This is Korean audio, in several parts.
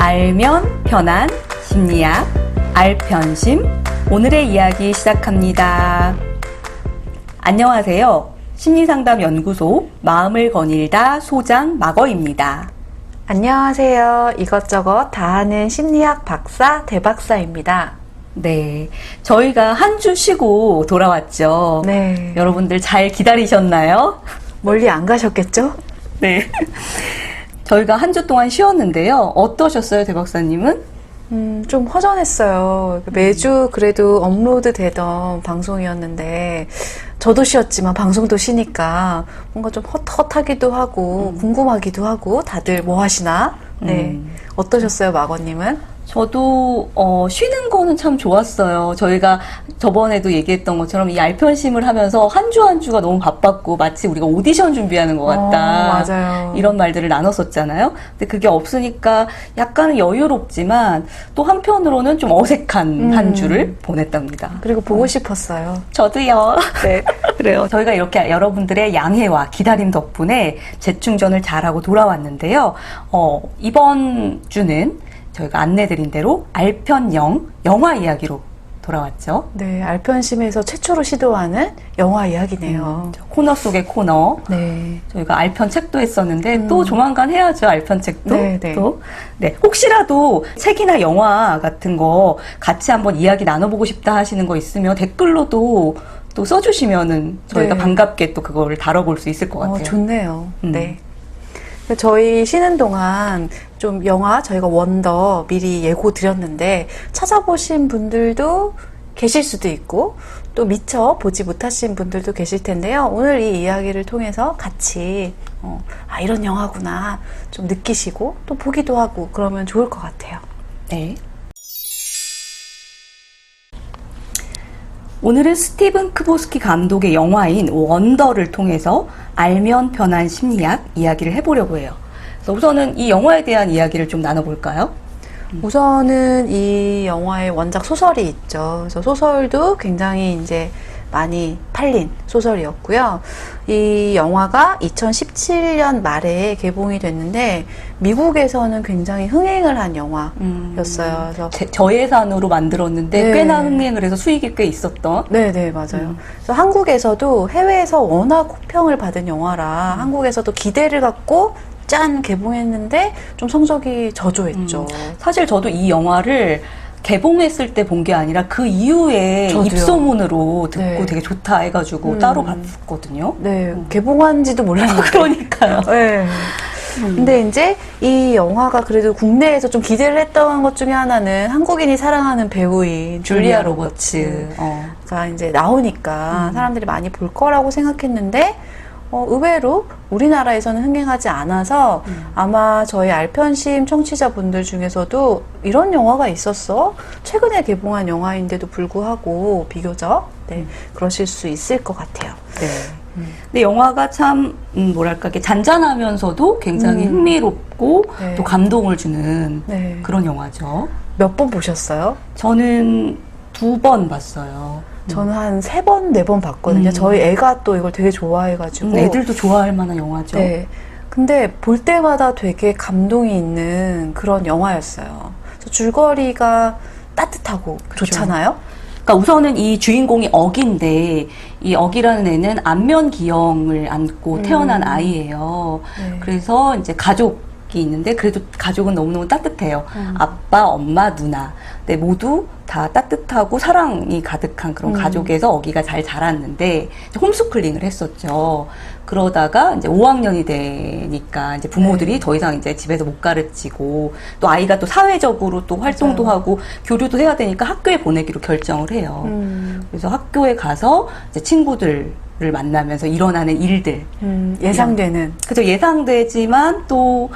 알면 편한 심리학, 알편심, 오늘의 이야기 시작합니다. 안녕하세요. 심리상담연구소 마음을 거닐다 소장 마거입니다. 안녕하세요. 이것저것 다 아는 심리학 박사 대박사입니다. 네, 저희가 한 주 쉬고 돌아왔죠. 네. 여러분들 잘 기다리셨나요? 멀리 안 가셨겠죠? 네. 저희가 한 주 동안 쉬었는데요. 어떠셨어요, 대박사님은? 좀 허전했어요. 매주 그래도 업로드 되던 방송이었는데, 저도 쉬었지만 방송도 쉬니까 뭔가 좀 헛헛하기도 하고, 궁금하기도 하고, 다들 뭐 하시나? 네. 어떠셨어요, 마거님은? 저도 쉬는 거는 참 좋았어요. 저희가 저번에도 얘기했던 것처럼 이 알편심을 하면서 한 주 한 주가 너무 바빴고 마치 우리가 오디션 준비하는 것 같다. 맞아요. 이런 말들을 나눴었잖아요. 근데 그게 없으니까 약간은 여유롭지만 또 한편으로는 좀 어색한 한 주를 보냈답니다. 그리고 보고 싶었어요. 저도요. 네. 그래요. 저희가 이렇게 여러분들의 양해와 기다림 덕분에 재충전을 잘하고 돌아왔는데요. 이번 주는 저희가 안내드린 대로 알편영 영화 이야기로 돌아왔죠. 네, 알편심에서 최초로 시도하는 영화 이야기네요. 코너 속의 코너. 네. 저희가 알편 책도 했었는데 또 조만간 해야죠. 알편 책도. 네, 네. 또. 네. 혹시라도 책이나 영화 같은 거 같이 한번 이야기 나눠보고 싶다 하시는 거 있으면 댓글로도 또 써주시면은 저희가 네. 반갑게 또 그거를 다뤄볼 수 있을 것 같아요. 좋네요. 네. 저희 쉬는 동안 좀 영화 저희가 원더 미리 예고 드렸는데 찾아보신 분들도 계실 수도 있고 또 미처 보지 못하신 분들도 계실 텐데요. 오늘 이 이야기를 통해서 같이 이런 영화구나 좀 느끼시고 또 보기도 하고 그러면 좋을 것 같아요. 네. 오늘은 스티븐 크보스키 감독의 영화인 원더를 통해서 알면 편한 심리학 이야기를 해보려고 해요. 그래서 우선은 이 영화에 대한 이야기를 좀 나눠볼까요? 우선은 이 영화의 원작 소설이 있죠. 그래서 소설도 굉장히 이제 많이 팔린 소설이었고요. 이 영화가 2017년 말에 개봉이 됐는데 미국에서는 굉장히 흥행을 한 영화였어요. 그래서 저예산으로 만들었는데 네. 꽤나 흥행을 해서 수익이 꽤 있었던. 네네, 맞아요. 그래서 한국에서도 해외에서 워낙 호평을 받은 영화라 한국에서도 기대를 갖고 짠 개봉했는데 좀 성적이 저조했죠. 사실 저도 이 영화를 개봉했을 때 본 게 아니라 그 이후에 저도요. 입소문으로 듣고 네. 되게 좋다 해가지고 따로 봤었거든요. 네, 개봉한지도 몰랐는데. 그러니까요. 네. 근데 이제 이 영화가 그래도 국내에서 좀 기대를 했던 것 중에 하나는 한국인이 사랑하는 배우인 줄리아 로버츠. 가 이제 나오니까 사람들이 많이 볼 거라고 생각했는데 의외로 우리나라에서는 흥행하지 않아서 아마 저희 알편심 청취자분들 중에서도 이런 영화가 있었어? 최근에 개봉한 영화인데도 불구하고 비교적 그러실 수 있을 것 같아요. 네. 근데 영화가 참 뭐랄까 이게 잔잔하면서도 굉장히 흥미롭고 네. 또 감동을 주는 네. 그런 영화죠. 몇 번 보셨어요? 저는 2번 봤어요. 저는 한 3번, 4번 봤거든요. 저희 애가 또 이걸 되게 좋아해가지고. 애들도 좋아할 만한 영화죠. 네. 근데 볼 때마다 되게 감동이 있는 그런 영화였어요. 그래서 줄거리가 따뜻하고 좋잖아요? 그러니까 우선은 이 주인공이 억인데 이 억이라는 애는 안면기형을 안고 태어난 아이예요. 네. 그래서 이제 가족이 있는데 그래도 가족은 너무너무 따뜻해요. 아빠, 엄마, 누나. 네, 모두 다 따뜻하고 사랑이 가득한 그런 가족에서 어기가 잘 자랐는데 이제 홈스쿨링을 했었죠. 그러다가 이제 5학년이 되니까 이제 부모들이 더 이상 이제 집에서 못 가르치고 또 아이가 또 사회적으로 또 활동도 하고 교류도 해야 되니까 학교에 보내기로 결정을 해요. 그래서 학교에 가서 이제 친구들을 만나면서 일어나는 일들. 예상되는. 그죠. 예상되지만 또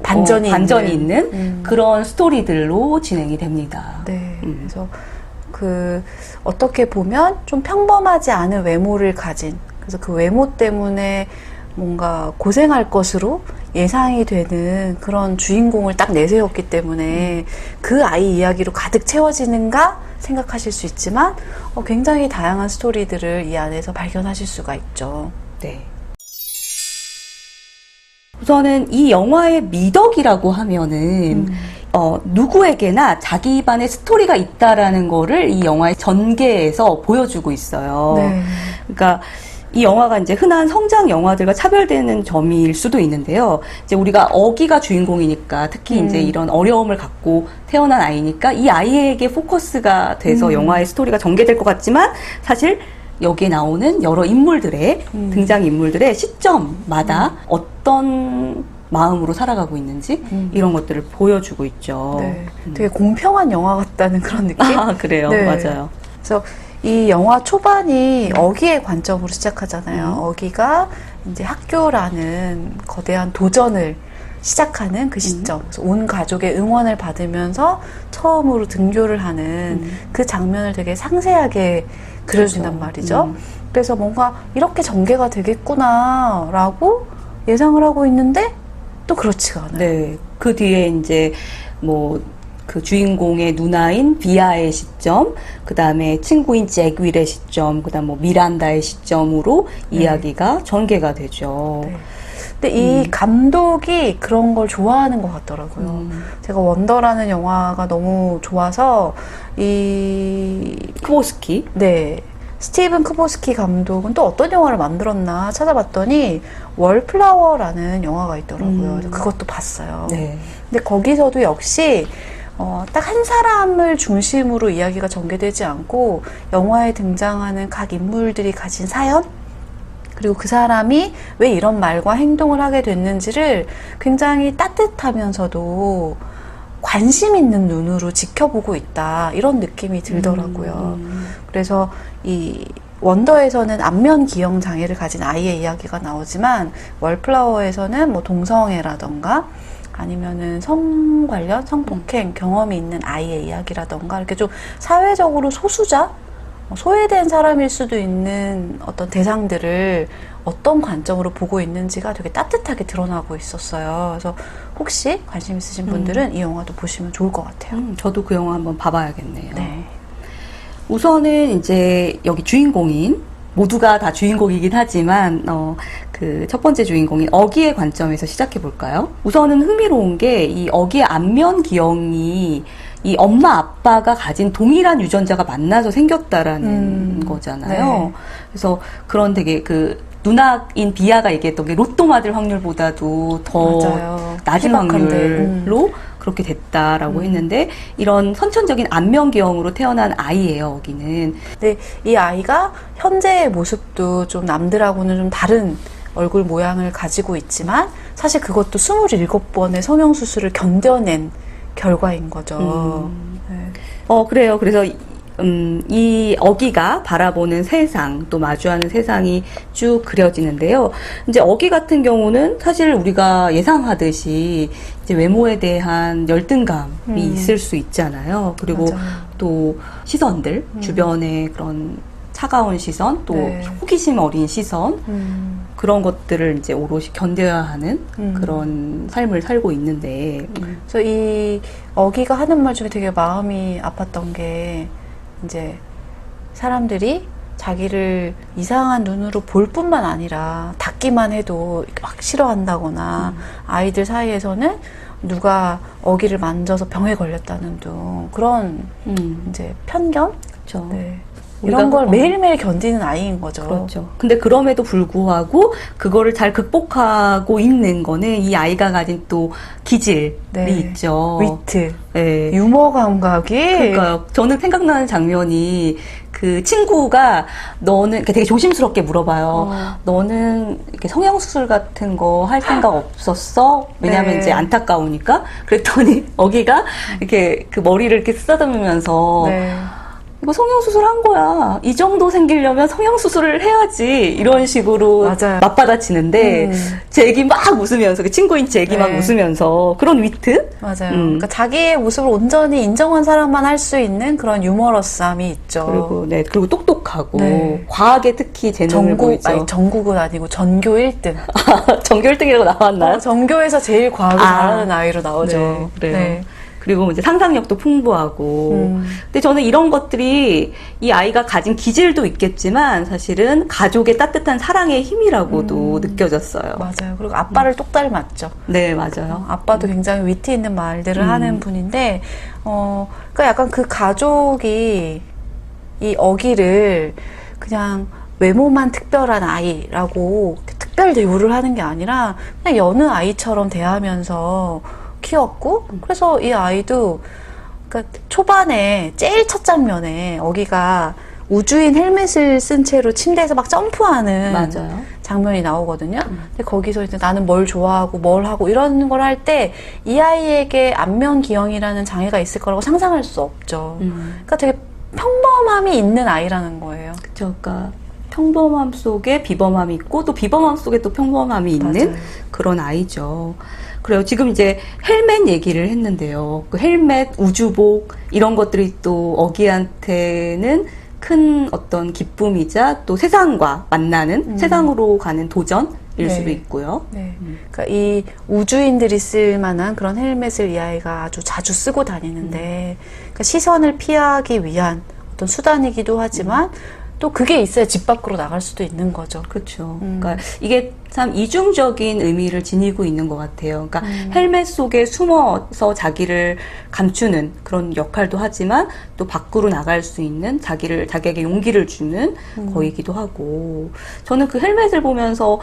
반전이 있는 그런 스토리들로 진행이 됩니다. 네. 그래서 어떻게 보면 좀 평범하지 않은 외모를 가진, 그래서 그 외모 때문에 뭔가 고생할 것으로 예상이 되는 그런 주인공을 딱 내세웠기 때문에 그 아이 이야기로 가득 채워지는가 생각하실 수 있지만 굉장히 다양한 스토리들을 이 안에서 발견하실 수가 있죠. 네. 우선은 이 영화의 미덕이라고 하면은 누구에게나 자기 입안에 스토리가 있다라는 거를 이 영화의 전개에서 보여주고 있어요. 네. 그러니까 이 영화가 이제 흔한 성장 영화들과 차별되는 점일 수도 있는데요. 이제 우리가 어기가 주인공이니까 특히 이제 이런 어려움을 갖고 태어난 아이니까 이 아이에게 포커스가 돼서 영화의 스토리가 전개될 것 같지만 사실 여기에 나오는 여러 인물들의 등장 인물들의 시점마다 어떤 마음으로 살아가고 있는지 이런 것들을 보여주고 있죠. 네. 되게 공평한 영화 같다는 그런 느낌? 아, 그래요. 네. 맞아요. 그래서 이 영화 초반이 어기의 관점으로 시작하잖아요. 어기가 이제 학교라는 거대한 도전을 시작하는 그 시점. 그래서 온 가족의 응원을 받으면서 처음으로 등교를 하는 그 장면을 되게 상세하게 그려준단 말이죠. 그래서 뭔가 이렇게 전개가 되겠구나라고 예상을 하고 있는데 또 그렇지가 않아요. 네. 그 뒤에 이제 뭐 그 주인공의 누나인 비아의 시점, 그 다음에 친구인 잭 윌의 시점, 그 다음 뭐 미란다의 시점으로 이야기가 전개가 되죠. 네. 근데 이 감독이 그런 걸 좋아하는 것 같더라고요. 제가 원더라는 영화가 너무 좋아서 크보스키. 네. 스티븐 크보스키 감독은 또 어떤 영화를 만들었나 찾아봤더니 월플라워라는 영화가 있더라고요. 그래서 그것도 봤어요. 네. 근데 거기서도 역시 딱 한 사람을 중심으로 이야기가 전개되지 않고 영화에 등장하는 각 인물들이 가진 사연 그리고 그 사람이 왜 이런 말과 행동을 하게 됐는지를 굉장히 따뜻하면서도 관심 있는 눈으로 지켜보고 있다 이런 느낌이 들더라고요. 그래서 이 원더에서는 안면 기형 장애를 가진 아이의 이야기가 나오지만 월플라워에서는 뭐 동성애라던가 아니면은 성 관련 성폭행 경험이 있는 아이의 이야기라던가 이렇게 좀 사회적으로 소수자 소외된 사람일 수도 있는 어떤 대상들을 어떤 관점으로 보고 있는지가 되게 따뜻하게 드러나고 있었어요. 그래서 혹시 관심 있으신 분들은 이 영화도 보시면 좋을 것 같아요. 저도 그 영화 한번 봐봐야겠네요. 네. 우선은 이제 여기 주인공인 모두가 다 주인공이긴 하지만 그 첫 번째 주인공인 어기의 관점에서 시작해 볼까요? 우선은 흥미로운 게 이 어기의 안면 기형이 이 엄마 아빠가 가진 동일한 유전자가 만나서 생겼다라는 거잖아요. 네. 그래서 그런 되게 그 누나인 비아가 얘기했던 게 로또 맞을 확률보다도 더 맞아요. 낮은 희박한데. 확률로 그렇게 됐다라고 했는데 이런 선천적인 안면기형으로 태어난 아이예요, 어기는. 근데 이 아이가 현재의 모습도 좀 남들하고는 좀 다른 얼굴 모양을 가지고 있지만 사실 그것도 27번의 성형수술을 견뎌낸 결과인 거죠. 네. 그래요. 그래서 이 어기가 바라보는 세상, 또 마주하는 세상이 쭉 그려지는데요. 이제 어기 같은 경우는 사실 우리가 예상하듯이 이제 외모에 대한 열등감이 있을 수 있잖아요. 그리고 맞아요. 또 시선들, 주변의 그런 차가운 시선, 또 네. 호기심 어린 시선, 그런 것들을 이제 오롯이 견뎌야 하는 그런 삶을 살고 있는데, 그래서 이 어기가 하는 말 중에 되게 마음이 아팠던 게 이제 사람들이 자기를 이상한 눈으로 볼 뿐만 아니라 닿기만 해도 막 싫어한다거나 아이들 사이에서는 누가 어기를 만져서 병에 걸렸다는 등 그런 이제 편견? 그렇죠. 네. 이런 걸 우리가, 매일매일 견디는 아이인 거죠. 그렇죠. 근데 그럼에도 불구하고 그거를 잘 극복하고 있는 거는 이 아이가 가진 또 기질이 네. 있죠. 위트, 네. 유머 감각이 그러니까요. 저는 생각나는 장면이 그 친구가 너는 되게 조심스럽게 물어봐요. 너는 이렇게 성형수술 같은 거 할 생각 없었어? 왜냐면 네. 이제 안타까우니까. 그랬더니 어기가 이렇게 그 머리를 이렇게 쓰다듬으면서 네. 이거 성형수술 한 거야. 이 정도 생기려면 성형수술을 해야지. 이런 식으로 맞아요. 맞받아치는데, 잭이 막 웃으면서, 그 친구인 잭이 막 네. 웃으면서, 그런 위트? 맞아요. 그러니까 자기의 모습을 온전히 인정한 사람만 할 수 있는 그런 유머러스함이 있죠. 그리고, 네, 그리고 똑똑하고, 네. 과학에 특히 재능을 보이죠. 전국은 아니고 전교 1등. 전교 1등이라고 나왔나요? 전교에서 제일 과학을 아. 잘하는 아이로 나오죠. 네, 그래요. 네. 그리고 이제 상상력도 풍부하고. 근데 저는 이런 것들이 이 아이가 가진 기질도 있겠지만 사실은 가족의 따뜻한 사랑의 힘이라고도 느껴졌어요. 맞아요. 그리고 아빠를 똑 닮았죠. 네, 맞아요. 아빠도 굉장히 위트 있는 말들을 하는 분인데, 그러니까 약간 그 가족이 이 어기를 그냥 외모만 특별한 아이라고 특별 대우를 하는 게 아니라 그냥 여느 아이처럼 대하면서 키웠고, 그래서 이 아이도 그러니까 초반에 제일 첫 장면에 어기가 우주인 헬멧을 쓴 채로 침대에서 막 점프하는 맞아요. 장면이 나오거든요. 근데 거기서 이제 나는 뭘 좋아하고 뭘 하고 이런 걸 할 때 이 아이에게 안면 기형이라는 장애가 있을 거라고 상상할 수 없죠. 그러니까 되게 평범함이 있는 아이라는 거예요. 그쵸. 그러니까 평범함 속에 비범함이 있고 또 비범함 속에 또 평범함이 있는 맞아요. 그런 아이죠. 그래요. 지금 이제 헬멧 얘기를 했는데요. 그 헬멧, 우주복 이런 것들이 또 어기한테는 큰 어떤 기쁨이자 또 세상과 만나는 세상으로 가는 도전일 네. 수도 있고요. 네. 그러니까 이 우주인들이 쓸 만한 그런 헬멧을 이 아이가 아주 자주 쓰고 다니는데 그러니까 시선을 피하기 위한 어떤 수단이기도 하지만 또 그게 있어야 집 밖으로 나갈 수도 있는 거죠. 그렇죠. 그러니까 이게 참 이중적인 의미를 지니고 있는 것 같아요. 그러니까 헬멧 속에 숨어서 자기를 감추는 그런 역할도 하지만 또 밖으로 나갈 수 있는 자기에게 용기를 주는 거이기도 하고, 저는 그 헬멧을 보면서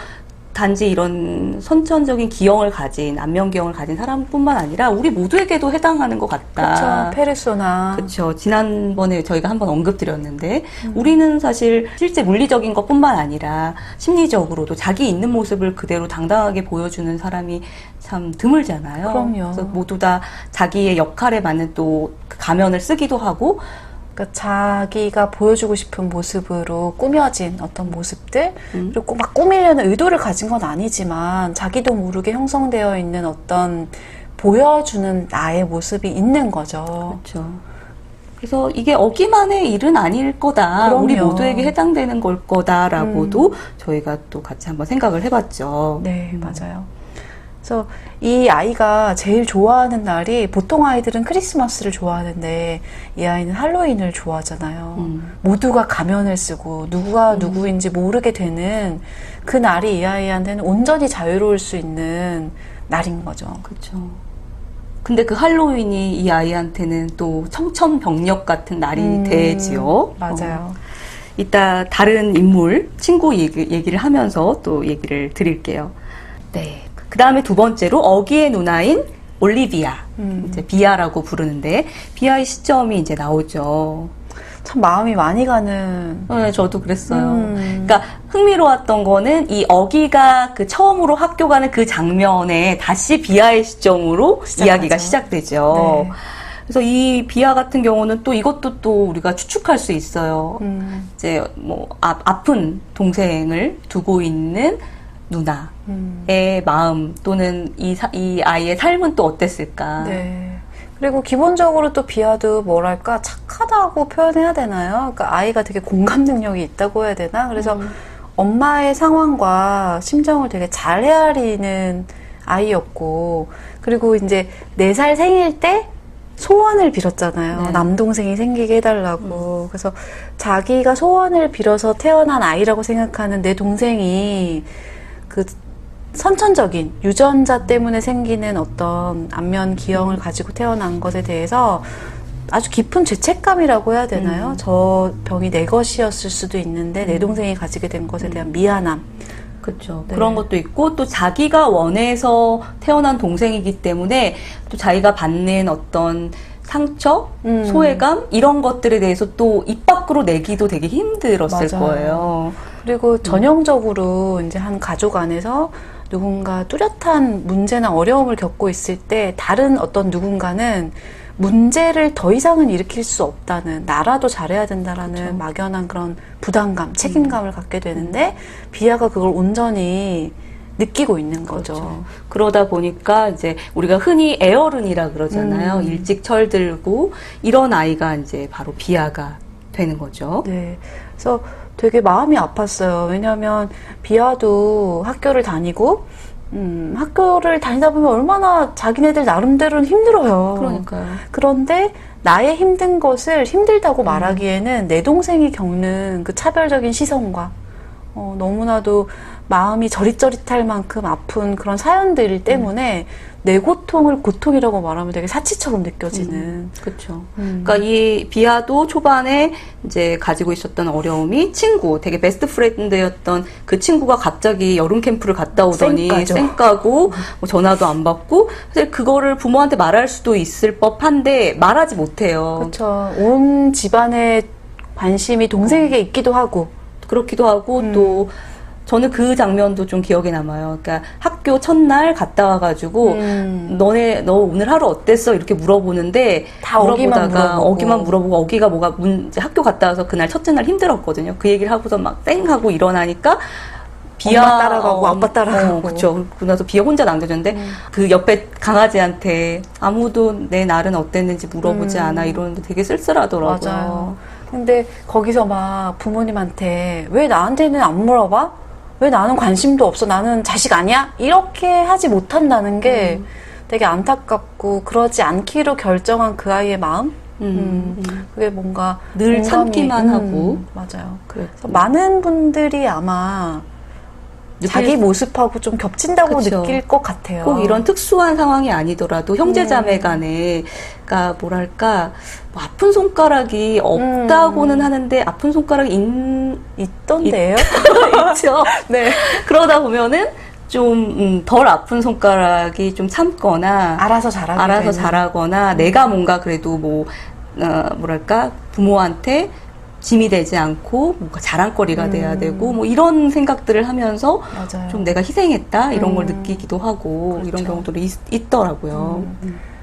단지 이런 선천적인 기형을 가진, 안면 기형을 가진 사람뿐만 아니라 우리 모두에게도 해당하는 것 같다. 그렇죠. 페르소나. 그렇죠. 지난번에 저희가 한번 언급드렸는데 우리는 사실 실제 물리적인 것뿐만 아니라 심리적으로도 자기 있는 모습을 그대로 당당하게 보여주는 사람이 참 드물잖아요. 그럼요. 그래서 모두 다 자기의 역할에 맞는 또 그 가면을 쓰기도 하고, 그러니까 자기가 보여주고 싶은 모습으로 꾸며진 어떤 모습들, 그리고 막 꾸미려는 의도를 가진 건 아니지만 자기도 모르게 형성되어 있는 어떤 보여주는 나의 모습이 있는 거죠. 그렇죠. 그래서 이게 어기만의 일은 아닐 거다. 그럼요. 우리 모두에게 해당되는 걸 거다라고도 저희가 또 같이 한번 생각을 해봤죠. 네, 맞아요. 그래서 이 아이가 제일 좋아하는 날이, 보통 아이들은 크리스마스를 좋아하는데 이 아이는 할로윈을 좋아하잖아요. 모두가 가면을 쓰고 누가 누구인지 모르게 되는 그 날이 이 아이한테는 온전히 자유로울 수 있는 날인 거죠. 그렇죠. 근데 그 할로윈이 이 아이한테는 또 청천벽력 같은 날이 되지요. 맞아요. 이따 다른 인물, 친구 얘기를 하면서 또 얘기를 드릴게요. 네. 그 다음에 두 번째로 어기의 누나인 올리비아. 이제 비아라고 부르는데, 비아의 시점이 이제 나오죠. 참 마음이 많이 가는. 네, 저도 그랬어요. 그러니까 흥미로웠던 거는 이 어기가 그 처음으로 학교 가는 그 장면에 다시 비아의 시점으로 시작하죠. 이야기가 시작되죠. 네. 그래서 이 비아 같은 경우는 또 이것도 또 우리가 추측할 수 있어요. 이제 뭐 아픈 동생을 두고 있는 누나의 마음 또는 이 아이의 삶은 또 어땠을까. 네. 그리고 기본적으로 또 비아도 뭐랄까 착하다고 표현해야 되나요? 그러니까 아이가 되게 공감 능력이 있다고 해야 되나? 그래서 엄마의 상황과 심정을 되게 잘 헤아리는 아이였고, 그리고 이제 4살 생일 때 소원을 빌었잖아요. 네. 남동생이 생기게 해달라고. 그래서 자기가 소원을 빌어서 태어난 아이라고 생각하는 내 동생이 그 선천적인 유전자 때문에 생기는 어떤 안면 기형을 가지고 태어난 것에 대해서 아주 깊은 죄책감이라고 해야 되나요? 저 병이 내 것이었을 수도 있는데 내 동생이 가지게 된 것에 대한 미안함. 그렇죠. 네. 그런 것도 있고 또 자기가 원해서 태어난 동생이기 때문에 또 자기가 받는 어떤 상처, 소외감 이런 것들에 대해서 또 입 밖으로 내기도 되게 힘들었을 맞아요. 거예요. 그리고 전형적으로 이제 한 가족 안에서 누군가 뚜렷한 문제나 어려움을 겪고 있을 때 다른 어떤 누군가는 문제를 더 이상은 일으킬 수 없다는, 나라도 잘해야 된다라는 그렇죠. 막연한 그런 부담감, 책임감을 갖게 되는데 비아가 그걸 온전히 느끼고 있는 거죠. 그렇죠. 그러다 보니까 이제 우리가 흔히 애어른이라 그러잖아요. 일찍 철들고 이런 아이가 이제 바로 비아가 되는 거죠. 네. 그래서 되게 마음이 아팠어요. 왜냐하면 비아도 학교를 다니고 학교를 다니다 보면 얼마나 자기네들 나름대로는 힘들어요. 그러니까요. 그런데 나의 힘든 것을 힘들다고 말하기에는 내 동생이 겪는 그 차별적인 시선과 너무나도 마음이 저릿저릿할 만큼 아픈 그런 사연들 때문에 내 고통을 고통이라고 말하면 되게 사치처럼 느껴지는. 그렇죠. 그러니까 이 비아도 초반에 이제 가지고 있었던 어려움이 친구, 되게 베스트 프렌드였던 그 친구가 갑자기 여름 캠프를 갔다 오더니 쌩까죠. 쌩까고 뭐 전화도 안 받고 사실 그거를 부모한테 말할 수도 있을 법한데 말하지 못해요. 그렇죠. 온 집안의 관심이 동생에게 있기도 하고. 그렇기도 하고 또 저는 그 장면도 좀 기억에 남아요. 그러니까 학교 첫날 갔다 와가지고 너 오늘 하루 어땠어? 이렇게 물어보는데 다 어기만 물어보고. 어기가 뭐가 이제 학교 갔다 와서 그날 첫째 날 힘들었거든요. 그 얘기를 하고서 막 땡 하고 일어나니까 엄마 따라가고 아빠 따라가고. 그렇죠. 그러고 나서 비아 혼자 남겨졌는데 그 옆에 강아지한테 아무도 내 날은 어땠는지 물어보지 않아 이러는데 되게 쓸쓸하더라고요. 맞아요. 근데 거기서 막 부모님한테 왜 나한테는 안 물어봐? 왜 나는 관심도 없어? 나는 자식 아니야? 이렇게 하지 못한다는 게 되게 안타깝고 그러지 않기로 결정한 그 아이의 마음? 그게 뭔가 늘 공감이- 참기만 하고. 맞아요. 그래서 많은 분들이 아마 자기 모습하고 좀 겹친다고 그쵸. 느낄 것 같아요. 꼭 이런 특수한 상황이 아니더라도 형제자매 간에, 그러니까 뭐랄까, 뭐 아픈 손가락이 없다고는 하는데 아픈 손가락이 있던데요? 있죠. 네. 그러다 보면은 좀 덜 아픈 손가락이 좀 참거나 알아서 잘하거나 내가 뭔가 그래도 뭐랄까 부모한테 짐이 되지 않고 뭔가 자랑거리가 돼야 되고 뭐 이런 생각들을 하면서 맞아요. 좀 내가 희생했다 이런 걸 느끼기도 하고 그렇죠. 이런 경우들이 있더라고요.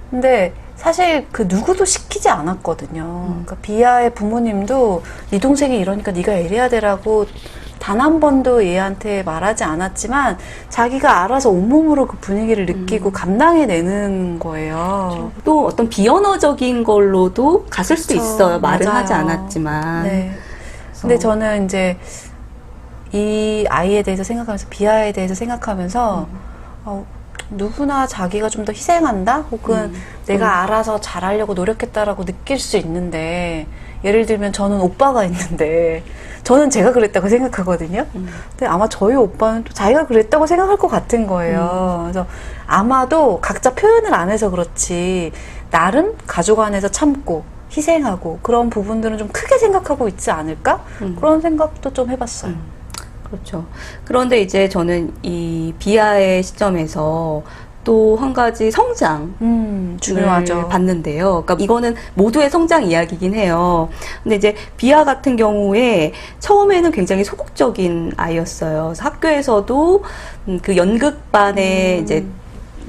근데 사실 그 누구도 시키지 않았거든요. 그러니까 비아의 부모님도 네 동생이 이러니까 네가 이래야 되라고 단 한 번도 얘한테 말하지 않았지만 자기가 알아서 온몸으로 그 분위기를 느끼고 감당해내는 거예요. 또 어떤 비언어적인 걸로도 갔을 수도 그쵸. 있어요. 말은 맞아요. 하지 않았지만. 네. 근데 저는 이제 이 아이에 대해서 생각하면서 비아에 대해서 생각하면서 누구나 자기가 좀 더 희생한다? 혹은 내가 알아서 잘하려고 노력했다라고 느낄 수 있는데 예를 들면 저는 오빠가 있는데 저는 제가 그랬다고 생각하거든요. 근데 아마 저희 오빠는 또 자기가 그랬다고 생각할 것 같은 거예요. 그래서 아마도 각자 표현을 안 해서 그렇지 나름 가족 안에서 참고 희생하고 그런 부분들은 좀 크게 생각하고 있지 않을까? 그런 생각도 좀 해봤어요. 그렇죠. 그런데 이제 저는 이 비아의 시점에서 또 한 가지 성장 중요하죠. 봤는데요. 그러니까 이거는 모두의 성장 이야기긴 해요. 근데 이제 비아 같은 경우에 처음에는 굉장히 소극적인 아이였어요. 그래서 학교에서도 그 연극반에 이제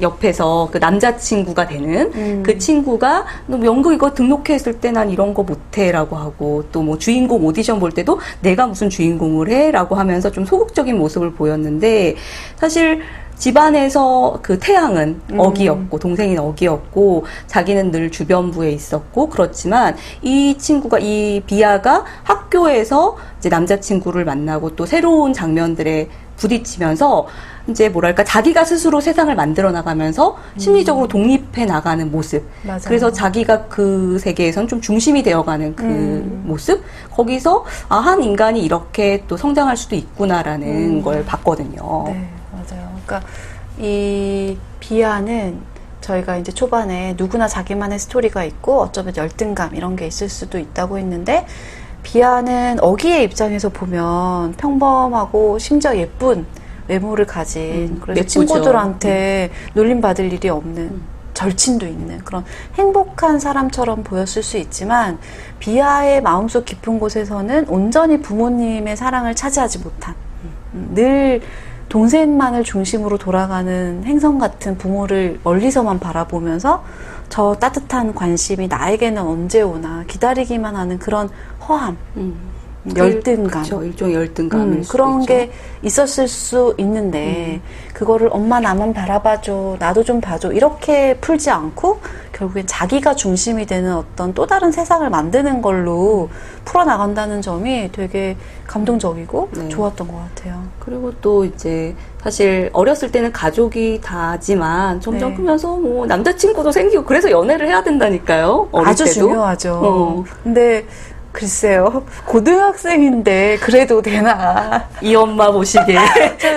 옆에서 그 남자친구가 되는 그 친구가 너 연극 이거 등록했을 때 난 이런 거 못해라고 하고 또 뭐 주인공 오디션 볼 때도 내가 무슨 주인공을 해라고 하면서 좀 소극적인 모습을 보였는데 사실 집안에서 그 태양은 어기였고 동생인 어기였고 자기는 늘 주변부에 있었고 그렇지만 이 친구가 이 비아가 학교에서 이제 남자친구를 만나고 또 새로운 장면들에 부딪히면서 이제 뭐랄까 자기가 스스로 세상을 만들어 나가면서 심리적으로 독립해 나가는 모습. 맞아요. 그래서 자기가 그 세계에선 좀 중심이 되어가는 그 모습. 거기서 한 인간이 이렇게 또 성장할 수도 있구나라는 걸 봤거든요. 네, 맞아요. 그러니까 이 비아는 저희가 이제 초반에 누구나 자기만의 스토리가 있고 어쩌면 열등감 이런 게 있을 수도 있다고 했는데 비아는 어기의 입장에서 보면 평범하고 심지어 예쁜 외모를 가진 그래서 예쁘죠. 친구들한테 놀림받을 일이 없는 절친도 있는 그런 행복한 사람처럼 보였을 수 있지만 비아의 마음속 깊은 곳에서는 온전히 부모님의 사랑을 차지하지 못한 늘 동생만을 중심으로 돌아가는 행성 같은 부모를 멀리서만 바라보면서 저 따뜻한 관심이 나에게는 언제 오나 기다리기만 하는 그런 허함 열등감. 그렇죠. 일종의 열등감일 수도 그런 있죠. 게 있었을 수 있는데 그거를 엄마 나만 바라봐줘, 나도 좀 봐줘 이렇게 풀지 않고 결국엔 자기가 중심이 되는 어떤 또 다른 세상을 만드는 걸로 풀어나간다는 점이 되게 감동적이고 네. 좋았던 것 같아요. 그리고 또 이제 사실 어렸을 때는 가족이 다지만 점점 네. 크면서 뭐 남자친구도 생기고 그래서 연애를 해야 된다니까요. 어릴 아주 때도. 중요하죠. 근데 글쎄요, 고등학생인데 그래도 되나? 이 엄마 보시기에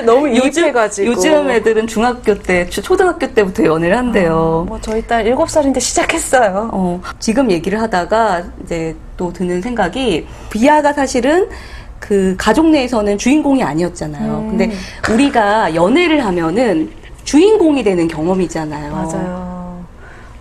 너무 이입해가지고. 요즘 애들은 중학교 때, 초등학교 때부터 연애를 한대요. 뭐 저희 딸 7살인데 시작했어요. 지금 얘기를 하다가 이제 또 드는 생각이 비아가 사실은 그 가족 내에서는 주인공이 아니었잖아요. 근데 우리가 연애를 하면은 주인공이 되는 경험이잖아요. 맞아요.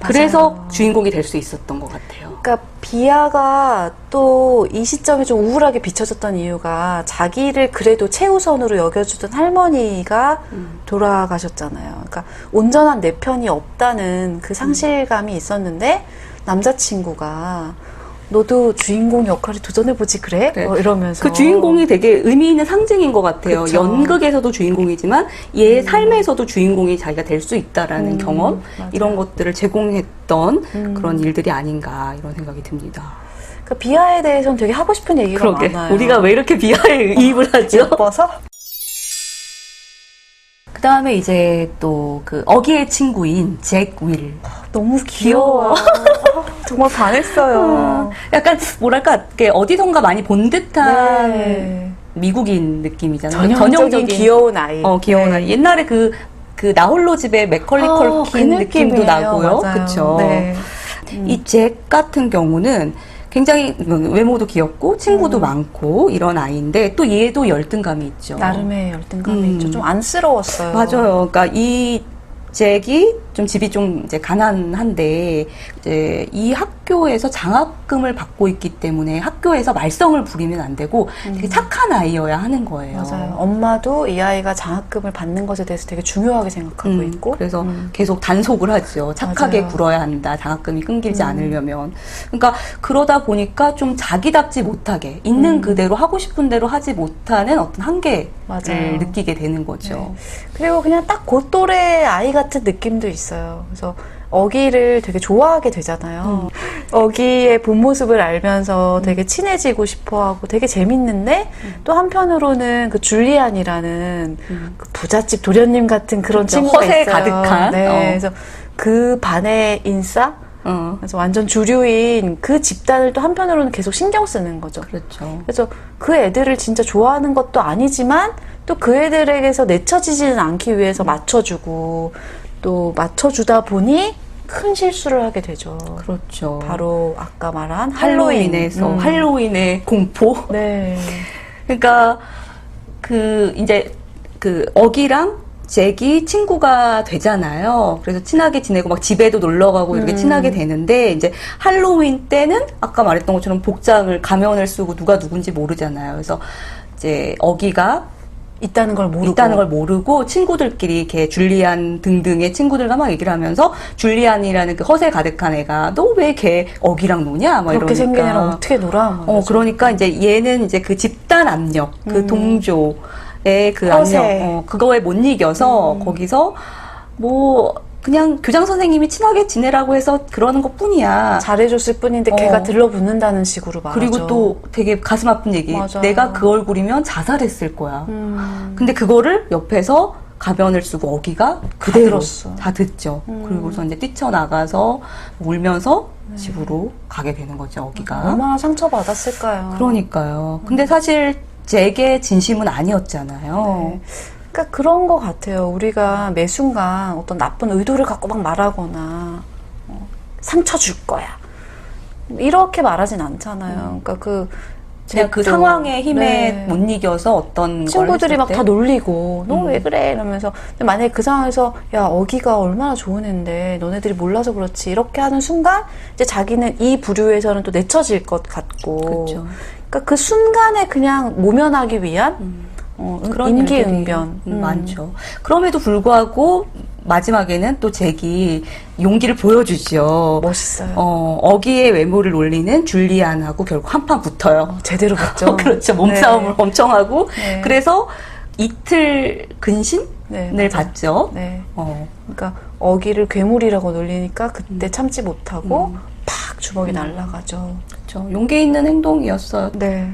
그래서 맞아요. 주인공이 될 수 있었던 것 같아요. 그러니까 비아가 또 이 시점에 좀 우울하게 비춰졌던 이유가 자기를 그래도 최우선으로 여겨주던 할머니가 돌아가셨잖아요. 그러니까 온전한 내 편이 없다는 그 상실감이 있었는데 남자친구가 너도 주인공 역할에 도전해보지 그래? 네. 이러면서 그 주인공이 되게 의미 있는 상징인 것 같아요. 그쵸. 연극에서도 주인공이지만 얘 삶에서도 주인공이 자기가 될 수 있다라는 경험 맞아요. 이런 것들을 제공했던 그런 일들이 아닌가 이런 생각이 듭니다. 그러니까 비아에 대해서는 되게 하고 싶은 얘기가 그러게 많아요. 우리가 왜 이렇게 비하에 이입을 하죠? 예뻐서? 그 다음에 이제 또 그 어기의 친구인 잭 윌. 너무 귀여워. 정말 반했어요. 약간 뭐랄까 이렇게 어디선가 많이 본 듯한 네. 미국인 느낌이잖아요. 전형적인 귀여운 아이. 귀여운 네. 아이. 옛날에 그 나홀로 집에 맥컬리 컬킨 그 느낌도 느낌이에요. 나고요. 맞아요. 그렇죠. 네. 이 잭 같은 경우는 굉장히 외모도 귀엽고 친구도 많고 이런 아이인데 또 얘도 열등감이 있죠. 나름의 열등감이 있죠. 좀 안쓰러웠어요. 맞아요. 그러니까 이 잭이 좀 집이 좀 이제 가난한데 이제 이 학교에서 장학금을 받고 있기 때문에 학교에서 말썽을 부리면 안 되고 되게 착한 아이여야 하는 거예요. 맞아요. 엄마도 이 아이가 장학금을 받는 것에 대해서 되게 중요하게 생각하고 있고. 그래서 계속 단속을 하죠. 착하게 맞아요. 굴어야 한다. 장학금이 끊기지 않으려면. 그러니까 그러다 보니까 좀 자기답지 못하게 있는 그대로 하고 싶은 대로 하지 못하는 어떤 한계를 맞아요. 느끼게 되는 거죠. 네. 그리고 그냥 딱 그 또래 아이 같은 느낌도 있어요. 그래서 어기를 되게 좋아하게 되잖아요. 어기의 본 모습을 알면서 되게 친해지고 싶어하고 되게 재밌는데 또 한편으로는 그 줄리안이라는 그 부잣집 도련님 같은 그런 그렇죠. 친구가 허세 있어요. 가득한. 네, 그래서 그 반의 인싸? 그래서 완전 주류인 그 집단을 또 한편으로는 계속 신경 쓰는 거죠. 그렇죠. 그래서 그 애들을 진짜 좋아하는 것도 아니지만 또 그 애들에게서 내쳐지지는 않기 위해서 맞춰주고 또 맞춰주다 보니 큰 실수를 하게 되죠. 그렇죠. 바로 아까 말한 할로윈. 할로윈에서 할로윈의 공포. 네. 그러니까 그 이제 그 어기랑 잭이 친구가 되잖아요. 그래서 친하게 지내고 막 집에도 놀러 가고 이렇게 친하게 되는데 이제 할로윈 때는 아까 말했던 것처럼 복장을 가면을 쓰고 누가 누군지 모르잖아요. 그래서 이제 어기가 있다는 걸 모르고 친구들끼리 이렇게 줄리안 등등의 친구들과 막 얘기를 하면서 줄리안이라는 그 허세 가득한 애가 너 왜 걔 어기랑 노냐? 막 그렇게 이러니까. 생긴 애랑 어떻게 놀아? 그러니까 이제 얘는 이제 그 집단 압력, 그 동조의 그 허세. 압력, 그거에 못 이겨서 거기서 뭐 그냥 교장 선생님이 친하게 지내라고 해서 그러는 것 뿐이야. 잘해줬을 뿐인데 걔가 들러붙는다는 식으로 말하죠. 그리고 또 되게 가슴 아픈 얘기. 맞아요. 내가 그 얼굴이면 자살했을 거야. 근데 그거를 옆에서 가면을 쓰고 어기가 그대로 들었어. 다 듣죠. 그리고서 이제 뛰쳐나가서 울면서 집으로 가게 되는 거죠, 어기가. 얼마나 상처받았을까요? 그러니까요. 근데 사실 잭의 진심은 아니었잖아요. 네. 그러니까 그런 것 같아요. 우리가 매 순간 어떤 나쁜 의도를 갖고 막 말하거나 상처 줄 거야. 이렇게 말하진 않잖아요. 그러니까 그냥 그 잭도, 상황의 힘에 네. 못 이겨서 어떤 친구들이 막 걸 다 했을 때 놀리고 너 왜 그래 이러면서 근데 만약에 그 상황에서 야 어기가 얼마나 좋은 애인데 너네들이 몰라서 그렇지 이렇게 하는 순간 이제 자기는 이 부류에서는 또 내쳐질 것 같고 그렇죠. 그러니까 그 순간에 그냥 모면하기 위한 그런 임기응변 많죠. 그럼에도 불구하고 마지막에는 또 잭이 용기를 보여주죠. 멋있어요. 어기의 외모를 놀리는 줄리안하고 결국 한판 붙어요. 제대로 붙죠. 그렇죠. 몸싸움을 네. 엄청 하고 네. 그래서 이틀 근신을 네, 맞아요. 받죠. 네. 그러니까 어기를 괴물이라고 놀리니까 그때 참지 못하고 팍 주먹이 날아가죠. 그렇죠. 용기 있는 행동이었어요. 네.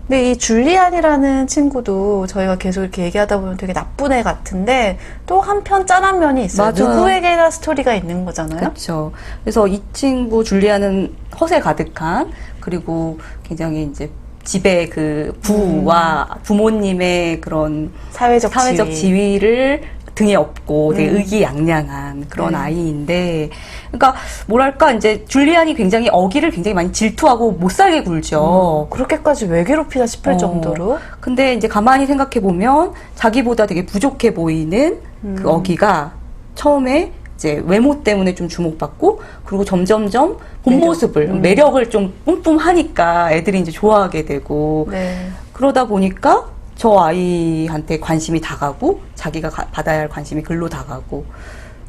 근데 이 줄리안이라는 친구도 저희가 계속 이렇게 얘기하다 보면 되게 나쁜 애 같은데 또 한편 짠한 면이 있어요. 맞아요. 누구에게나 스토리가 있는 거잖아요. 그렇죠. 그래서 이 친구 줄리아는 허세 가득한 그리고 굉장히 이제 집의 그 부와 부모님의 그런 사회적 지위를 등에 업고 되게 의기양양한 그런 네. 아이인데, 그러니까 뭐랄까 이제 줄리안이 굉장히 어기를 굉장히 많이 질투하고 못 살게 굴죠. 그렇게까지 왜 괴롭히나 싶을 정도로. 근데 이제 가만히 생각해 보면 자기보다 되게 부족해 보이는 그 어기가 처음에 이제 외모 때문에 좀 주목받고 그리고 점점점 본 모습을 매력을 좀 뿜뿜하니까 애들이 이제 좋아하게 되고 네. 그러다 보니까 저 아이한테 관심이 다가고 자기가 받아야 할 관심이 글로 다가고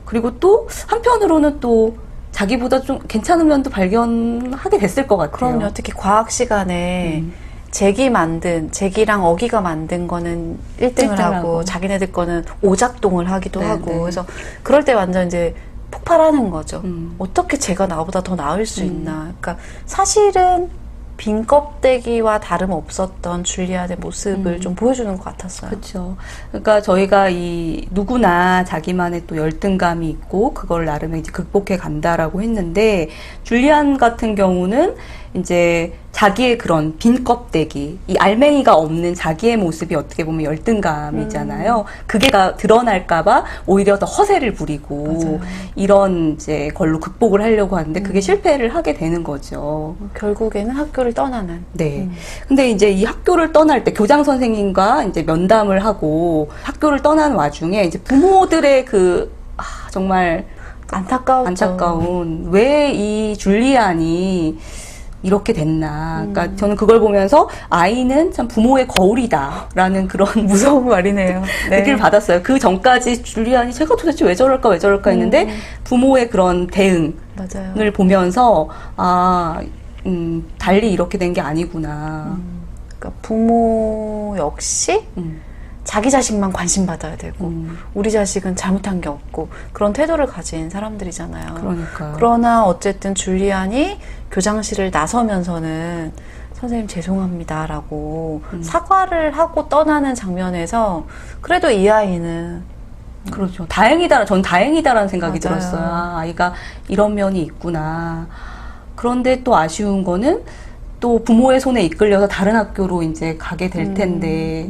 그리고 또 한편으로는 또 자기보다 좀 괜찮은 면도 발견하게 됐을 것 같아요. 그럼요. 특히 과학 시간에 제기랑 어기가 만든 거는 1등을 하고 자기네들 거는 오작동을 하기도 하고 그래서 그럴 때 완전 이제 폭발하는 거죠. 어떻게 쟤가 나보다 더 나을 수 있나. 그러니까 사실은 빈 껍데기와 다름없었던 줄리아의 모습을 좀 보여주는 것 같았어요. 그렇죠. 그러니까 저희가 이 누구나 자기만의 또 열등감이 있고 그걸 나름 이제 극복해 간다라고 했는데 줄리안 같은 경우는 이제 자기의 그런 빈 껍데기, 이 알맹이가 없는 자기의 모습이 어떻게 보면 열등감이잖아요. 그게 드러날까봐 오히려 더 허세를 부리고 맞아요. 이런 이제 걸로 극복을 하려고 하는데 그게 실패를 하게 되는 거죠. 결국에는 학교를 떠나는. 네. 근데 이제 이 학교를 떠날 때 교장 선생님과 이제 면담을 하고 학교를 떠나는 와중에 이제 부모들의 정말 안타까운 왜 이 줄리안이 이렇게 됐나. 그러니까 저는 그걸 보면서 아이는 참 부모의 거울이다라는 그런 무서운 말이네요. 느낌을 받았어요. 그 전까지 줄리안이 제가 도대체 왜 저럴까 했는데 부모의 그런 대응을 맞아요. 보면서 달리 이렇게 된 게 아니구나. 그러니까 부모 역시 자기 자식만 관심 받아야 되고 우리 자식은 잘못한 게 없고 그런 태도를 가진 사람들이잖아요. 그러니까. 그러나 어쨌든 줄리안이 교장실을 나서면서는 선생님 죄송합니다라고 사과를 하고 떠나는 장면에서 그래도 이 아이는 그렇죠. 전 다행이다라는 생각이 맞아요. 들었어요. 아이가 이런 면이 있구나. 그런데 또 아쉬운 거는 또 부모의 손에 이끌려서 다른 학교로 이제 가게 될 텐데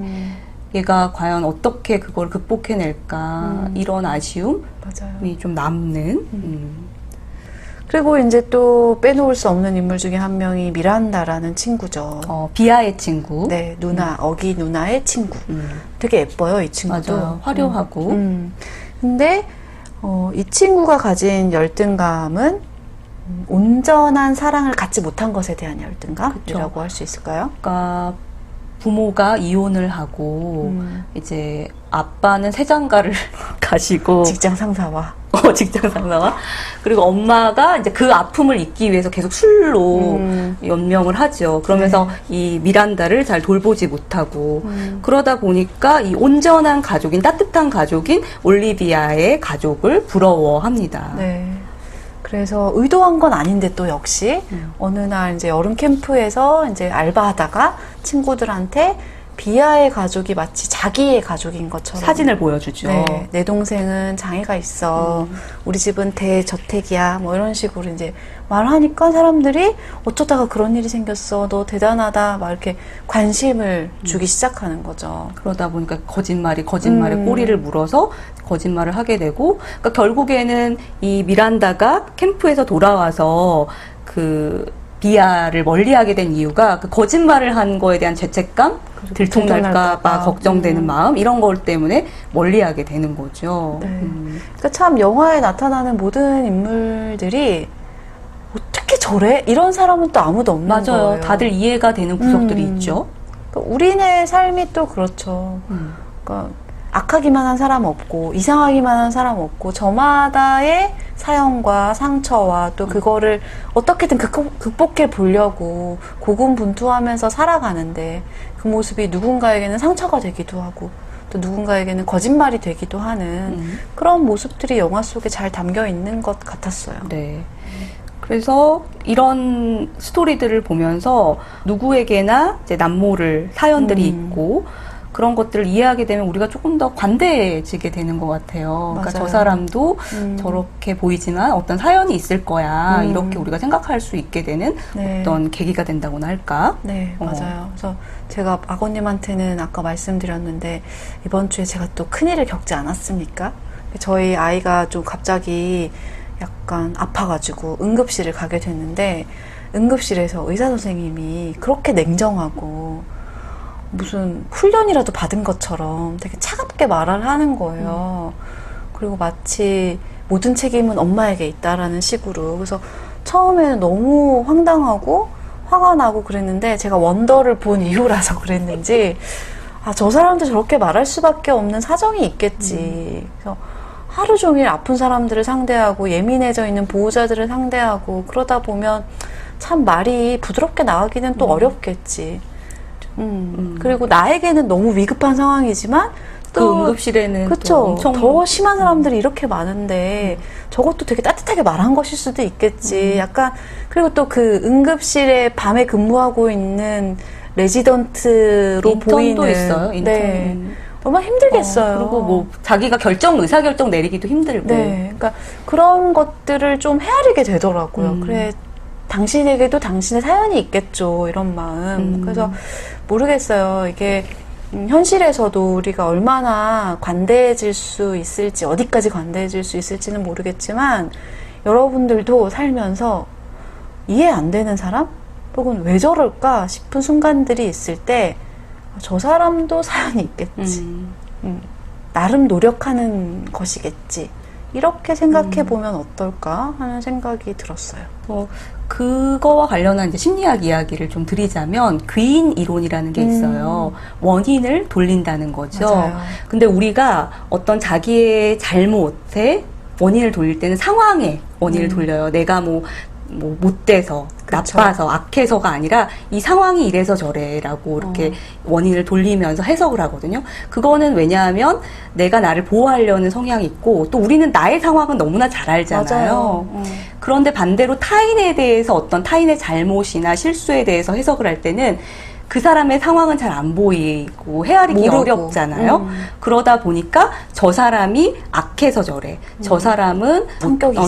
얘가 과연 어떻게 그걸 극복해낼까 이런 아쉬움이 맞아요. 좀 남는. 그리고 이제 또 빼놓을 수 없는 인물 중에 한 명이 미란다라는 친구죠. 비아의 친구. 네, 어기 누나의 친구. 되게 예뻐요, 이 친구도. 맞아요. 화려하고. 근데 이 친구가 가진 열등감은 온전한 사랑을 갖지 못한 것에 대한 열등감이라고 할 수 있을까요? 그러니까 부모가 이혼을 하고 이제 아빠는 세장가를 가시고 직장 상사와 그리고 엄마가 이제 그 아픔을 잊기 위해서 계속 술로 연명을 하죠. 그러면서 이 미란다를 잘 돌보지 못하고 그러다 보니까 이 온전한 가족인 따뜻한 가족인 올리비아의 가족을 부러워합니다. 네. 그래서 의도한 건 아닌데 또 역시 어느 날 이제 여름 캠프에서 이제 알바하다가 친구들한테 비아의 가족이 마치 자기의 가족인 것처럼 사진을 보여주죠. 네, 내 동생은 장애가 있어. 우리 집은 대저택이야. 뭐 이런 식으로 이제 말하니까 사람들이 어쩌다가 그런 일이 생겼어. 너 대단하다. 막 이렇게 관심을 주기 시작하는 거죠. 그러다 보니까 거짓말에 꼬리를 물어서 거짓말을 하게 되고, 그러니까 결국에는 이 미란다가 캠프에서 돌아와서 그 비아를 멀리하게 된 이유가 그 거짓말을 한 거에 대한 죄책감, 들통날까봐 걱정되는 마음 이런 것 때문에 멀리하게 되는 거죠. 네. 그러니까 참 영화에 나타나는 모든 인물들이 어떻게 저래? 이런 사람은 또 아무도 없는 맞아요. 거예요. 다들 이해가 되는 구석들이 있죠. 그러니까 우리네 삶이 또 그렇죠. 그러니까 악하기만 한 사람 없고 이상하기만 한 사람 없고 저마다의 사연과 상처와 또 그거를 어떻게든 극복해 보려고 고군분투하면서 살아가는데 그 모습이 누군가에게는 상처가 되기도 하고 또 누군가에게는 거짓말이 되기도 하는 그런 모습들이 영화 속에 잘 담겨 있는 것 같았어요. 네. 그래서 이런 스토리들을 보면서 누구에게나 이제 남모를 사연들이 있고 그런 것들을 이해하게 되면 우리가 조금 더 관대해지게 되는 것 같아요. 그러니까 저 맞아요. 사람도 저렇게 보이지만 어떤 사연이 있을 거야. 이렇게 우리가 생각할 수 있게 되는 네. 어떤 계기가 된다고나 할까? 네, 맞아요. 그래서 제가 아버님한테는 아까 말씀드렸는데 이번 주에 제가 또 큰일을 겪지 않았습니까? 저희 아이가 좀 갑자기 약간 아파가지고 응급실을 가게 됐는데 응급실에서 의사 선생님이 그렇게 냉정하고 무슨 훈련이라도 받은 것처럼 되게 차갑게 말을 하는 거예요. 그리고 마치 모든 책임은 엄마에게 있다라는 식으로. 그래서 처음에는 너무 황당하고 화가 나고 그랬는데 제가 원더를 본 이후라서 그랬는지 아, 저 사람도 저렇게 말할 수밖에 없는 사정이 있겠지. 그래서 하루 종일 아픈 사람들을 상대하고 예민해져 있는 보호자들을 상대하고 그러다 보면 참 말이 부드럽게 나가기는 또 어렵겠지. 그리고 나에게는 너무 위급한 상황이지만 그 또 응급실에는 그쵸. 또 엄청 더 심한 사람들이 이렇게 많은데 저것도 되게 따뜻하게 말한 것일 수도 있겠지. 약간 그리고 또 그 응급실에 밤에 근무하고 있는 레지던트로 인턴도 보이는 있어요. 인턴. 네. 얼마나 힘들겠어요. 그리고 뭐 자기가 의사결정 내리기도 힘들고. 네, 그러니까 그런 것들을 좀 헤아리게 되더라고요. 그래, 당신에게도 당신의 사연이 있겠죠. 이런 마음. 그래서 모르겠어요. 이게 현실에서도 우리가 얼마나 관대해질 수 있을지, 어디까지 관대해질 수 있을지는 모르겠지만 여러분들도 살면서 이해 안 되는 사람? 혹은 왜 저럴까 싶은 순간들이 있을 때 저 사람도 사연이 있겠지. 나름 노력하는 것이겠지. 이렇게 생각해 보면 어떨까 하는 생각이 들었어요. 그거와 관련한 이제 심리학 이야기를 좀 드리자면 귀인 이론이라는 게 있어요. 원인을 돌린다는 거죠. 맞아요. 근데 우리가 어떤 자기의 잘못에 원인을 돌릴 때는 상황에 원인을 돌려요. 내가 뭐 못돼서, 그쵸. 나빠서, 악해서가 아니라 이 상황이 이래서 저래라고 이렇게 원인을 돌리면서 해석을 하거든요. 그거는 왜냐하면 내가 나를 보호하려는 성향이 있고 또 우리는 나의 상황은 너무나 잘 알잖아요. 맞아요. 그런데 반대로 타인에 대해서 어떤 타인의 잘못이나 실수에 대해서 해석을 할 때는 그 사람의 상황은 잘 안 보이고 헤아리기 모르고. 어렵잖아요. 그러다 보니까 저 사람이 악해서 저래. 저 사람은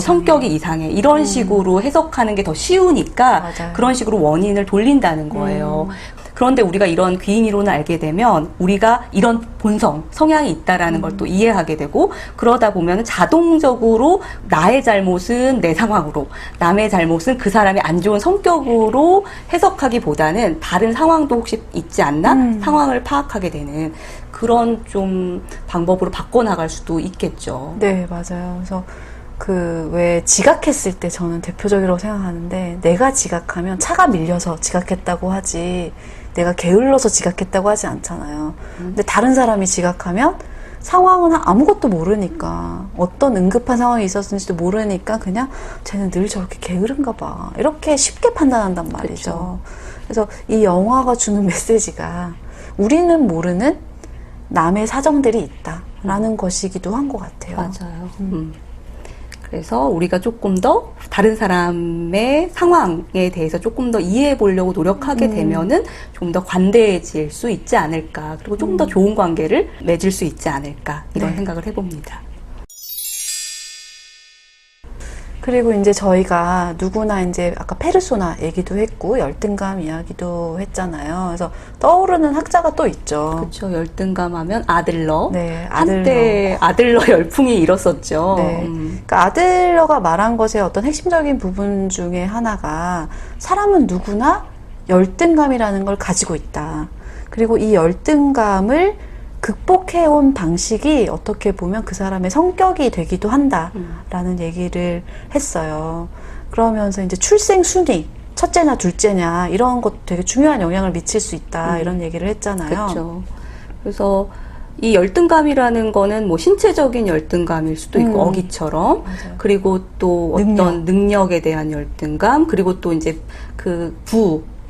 성격이 이상해. 이런 식으로 해석하는 게 더 쉬우니까 맞아요. 그런 식으로 원인을 돌린다는 거예요. 그런데 우리가 이런 귀인 이론을 알게 되면 우리가 이런 본성, 성향이 있다라는 걸 또 이해하게 되고 그러다 보면 자동적으로 나의 잘못은 내 상황으로 남의 잘못은 그 사람의 안 좋은 성격으로 해석하기보다는 다른 상황도 혹시 있지 않나? 상황을 파악하게 되는 그런 좀 방법으로 바꿔나갈 수도 있겠죠. 네, 맞아요. 그래서 왜 지각했을 때 저는 대표적이라고 생각하는데 내가 지각하면 차가 밀려서 지각했다고 하지 내가 게을러서 지각했다고 하지 않잖아요. 근데 다른 사람이 지각하면 상황은 아무것도 모르니까 어떤 응급한 상황이 있었는지도 모르니까 그냥 쟤는 늘 저렇게 게으른가 봐 이렇게 쉽게 판단한단 말이죠. 그래서 이 영화가 주는 메시지가 우리는 모르는 남의 사정들이 있다라는 것이기도 한 것 같아요. 맞아요. 그래서 우리가 조금 더 다른 사람의 상황에 대해서 조금 더 이해해 보려고 노력하게 되면은 좀 더 관대해질 수 있지 않을까. 그리고 좀 더 좋은 관계를 맺을 수 있지 않을까. 이런 네. 생각을 해봅니다. 그리고 이제 저희가 누구나 이제 아까 페르소나 얘기도 했고 열등감 이야기도 했잖아요. 그래서 떠오르는 학자가 또 있죠. 그렇죠. 열등감하면 아들러. 네, 한때 아들러 열풍이 일었었죠. 네. 그러니까 아들러가 말한 것의 어떤 핵심적인 부분 중에 하나가 사람은 누구나 열등감이라는 걸 가지고 있다. 그리고 이 열등감을 극복해온 방식이 어떻게 보면 그 사람의 성격이 되기도 한다라는 얘기를 했어요. 그러면서 이제 출생 순위, 첫째냐 둘째냐 이런 것 되게 중요한 영향을 미칠 수 있다 이런 얘기를 했잖아요. 그렇죠. 그래서 이 열등감이라는 거는 뭐 신체적인 열등감일 수도 있고 어기처럼 맞아요. 그리고 또 어떤 능력에 대한 열등감 그리고 또 이제 그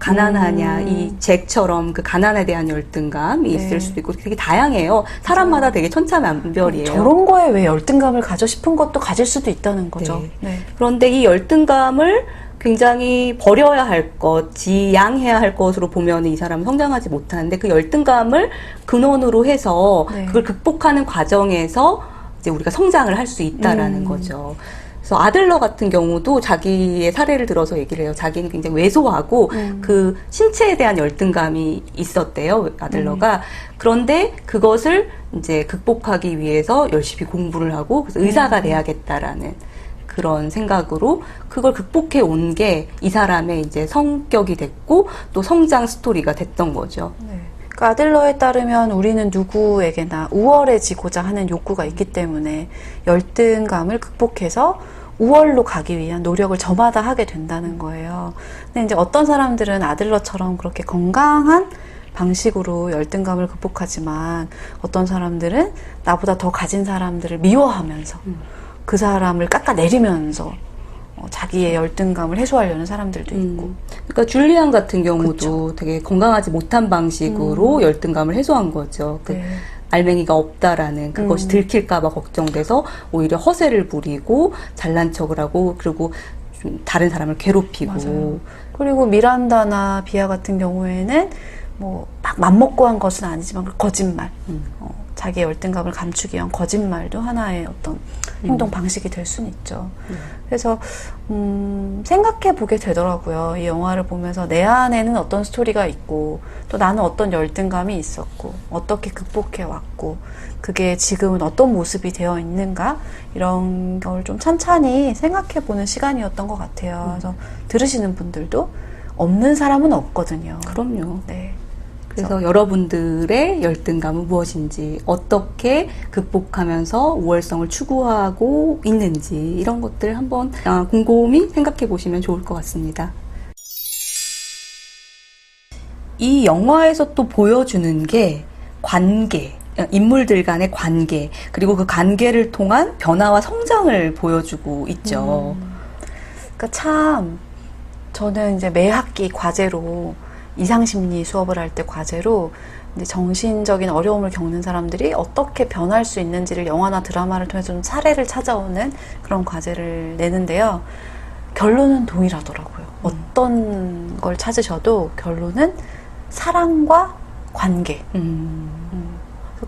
가난하냐 이 잭처럼 그 가난에 대한 열등감이 네. 있을 수도 있고 되게 다양해요. 사람마다 되게 천차만별이에요. 저런 거에 왜 열등감을 가져 싶은 것도 가질 수도 있다는 거죠. 네. 그런데 이 열등감을 굉장히 버려야 할 것, 지양해야 할 것으로 보면 이 사람은 성장하지 못하는데 그 열등감을 근원으로 해서 네. 그걸 극복하는 과정에서 이제 우리가 성장을 할 수 있다라는 거죠. 그래서 아들러 같은 경우도 자기의 사례를 들어서 얘기를 해요. 자기는 굉장히 왜소하고 그 신체에 대한 열등감이 있었대요. 아들러가. 그런데 그것을 이제 극복하기 위해서 열심히 공부를 하고 그래서 의사가 돼야겠다라는 그런 생각으로 그걸 극복해 온 게 이 사람의 이제 성격이 됐고 또 성장 스토리가 됐던 거죠. 네. 그 아들러에 따르면 우리는 누구에게나 우월해지고자 하는 욕구가 있기 때문에 열등감을 극복해서 우월로 가기 위한 노력을 저마다 하게 된다는 거예요. 근데 이제 어떤 사람들은 아들러처럼 그렇게 건강한 방식으로 열등감을 극복하지만 어떤 사람들은 나보다 더 가진 사람들을 미워하면서 그 사람을 깎아내리면서 자기의 열등감을 해소하려는 사람들도 있고. 그러니까 줄리안 같은 경우도 그쵸. 되게 건강하지 못한 방식으로 열등감을 해소한 거죠. 그 네. 알맹이가 없다라는 그것이 들킬까봐 걱정돼서 오히려 허세를 부리고 잘난 척을 하고 그리고 좀 다른 사람을 괴롭히고. 맞아요. 그리고 미란다나 비아 같은 경우에는 뭐 막 맘먹고 한 것은 아니지만 거짓말. 자기의 열등감을 감추기 위한 거짓말도 하나의 어떤 행동 방식이 될 수는 있죠. 그래서 생각해 보게 되더라고요. 이 영화를 보면서 내 안에는 어떤 스토리가 있고 또 나는 어떤 열등감이 있었고 어떻게 극복해 왔고 그게 지금은 어떤 모습이 되어 있는가 이런 걸 좀 찬찬히 생각해 보는 시간이었던 것 같아요. 그래서 들으시는 분들도 없는 사람은 없거든요. 그럼요. 네. 그래서 여러분들의 열등감은 무엇인지, 어떻게 극복하면서 우월성을 추구하고 있는지 이런 것들 한번 곰곰이 생각해 보시면 좋을 것 같습니다. 이 영화에서 또 보여주는 게 관계, 인물들 간의 관계, 그리고 그 관계를 통한 변화와 성장을 보여주고 있죠. 그러니까 참 저는 이제 매 학기 과제로 이상심리 수업을 할 때 과제로 이제 정신적인 어려움을 겪는 사람들이 어떻게 변할 수 있는지를 영화나 드라마를 통해서 좀 사례를 찾아오는 그런 과제를 내는데요. 결론은 동일하더라고요. 어떤 걸 찾으셔도 결론은 사랑과 관계.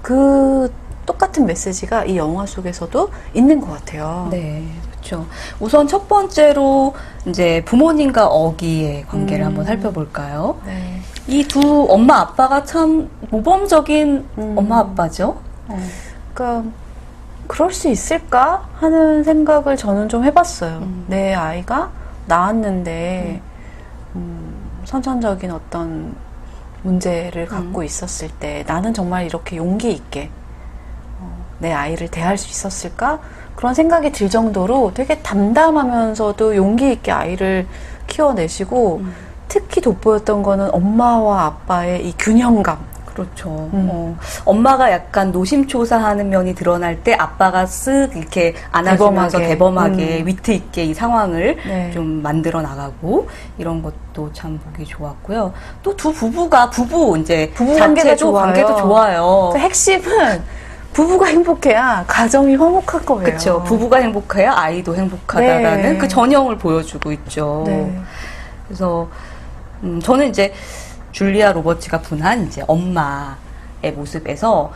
그 똑같은 메시지가 이 영화 속에서도 있는 것 같아요. 네, 그렇죠. 우선 첫 번째로 이제 부모님과 어기의 관계를 한번 살펴볼까요? 네. 이 두 엄마 아빠가 참 모범적인 엄마 아빠죠. 그러니까 그럴 수 있을까 하는 생각을 저는 좀 해봤어요. 내 아이가 낳았는데 선천적인 어떤 문제를 갖고 있었을 때 나는 정말 이렇게 용기 있게 내 아이를 대할 수 있었을까? 그런 생각이 들 정도로 되게 담담하면서도 용기 있게 아이를 키워내시고 특히 돋보였던 거는 엄마와 아빠의 이 균형감. 그렇죠. 엄마가 약간 노심초사하는 면이 드러날 때 아빠가 쓱 이렇게 안아주면서 대범하게 위트 있게 이 상황을 네. 좀 만들어 나가고 이런 것도 참 보기 좋았고요. 또 두 부부가 부부 관계가 자체도 좋아요. 관계도 좋아요. 그 핵심은 부부가 행복해야 가정이 화목할 거예요. 그렇죠. 부부가 행복해야 아이도 행복하다라는 네. 그 전형을 보여주고 있죠. 네. 그래서 저는 이제 줄리아 로버츠가 분한 이제 엄마의 모습에서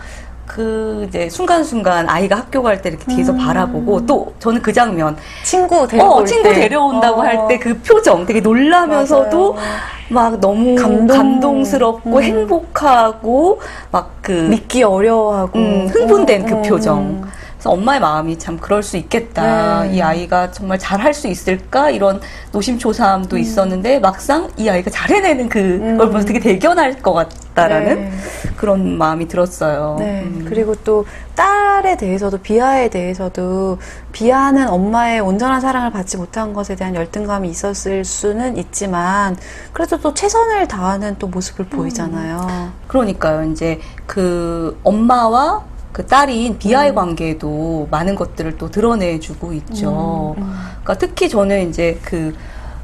그 이제 순간순간 아이가 학교 갈 때 이렇게 뒤에서 바라보고 또 저는 그 장면 친구 데려올 친구 때. 데려온다고 할 때 그 표정 되게 놀라면서도 맞아요. 막 너무 감동스럽고 행복하고 막 그 믿기 어려워하고 흥분된 그 표정. 그래서 엄마의 마음이 참 그럴 수 있겠다. 네. 이 아이가 정말 잘할 수 있을까? 이런 노심초사함도 있었는데 막상 이 아이가 잘 해내는 그걸 보면서 되게 대견할 것 같다라는 네. 그런 마음이 들었어요. 네. 그리고 또 딸에 대해서도 비아에 대해서도 비아는 엄마의 온전한 사랑을 받지 못한 것에 대한 열등감이 있었을 수는 있지만 그래도 또 최선을 다하는 또 모습을 보이잖아요. 그러니까요. 이제 그 엄마와 그 딸인 비아의 관계에도 많은 것들을 또 드러내주고 있죠. 그러니까 특히 저는 이제 그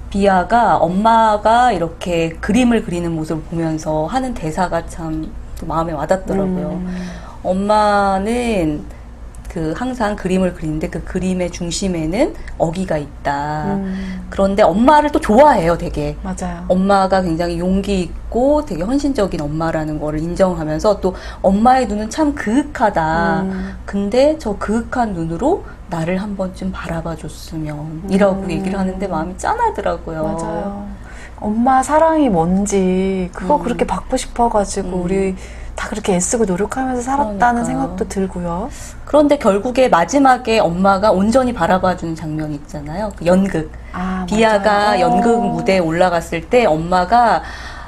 비아가 엄마가 이렇게 그림을 그리는 모습을 보면서 하는 대사가 참 또 마음에 와닿더라고요. 엄마는 그 항상 그림을 그리는데 그 그림의 중심에는 어기가 있다. 그런데 엄마를 또 좋아해요, 되게. 맞아요. 엄마가 굉장히 용기 있고 되게 헌신적인 엄마라는 거를 인정하면서 또 엄마의 눈은 참 그윽하다. 근데 저 그윽한 눈으로 나를 한 번쯤 바라봐 줬으면 이라고 얘기를 하는데 마음이 짠하더라고요. 맞아요. 엄마 사랑이 뭔지 그거 그렇게 받고 싶어가지고 우리 다 그렇게 애쓰고 노력하면서 살았다는 그러니까요. 생각도 들고요. 그런데 결국에 마지막에 엄마가 온전히 바라봐주는 장면이 있잖아요. 그 연극. 아, 비아가 맞아요. 연극 무대에 올라갔을 때 엄마가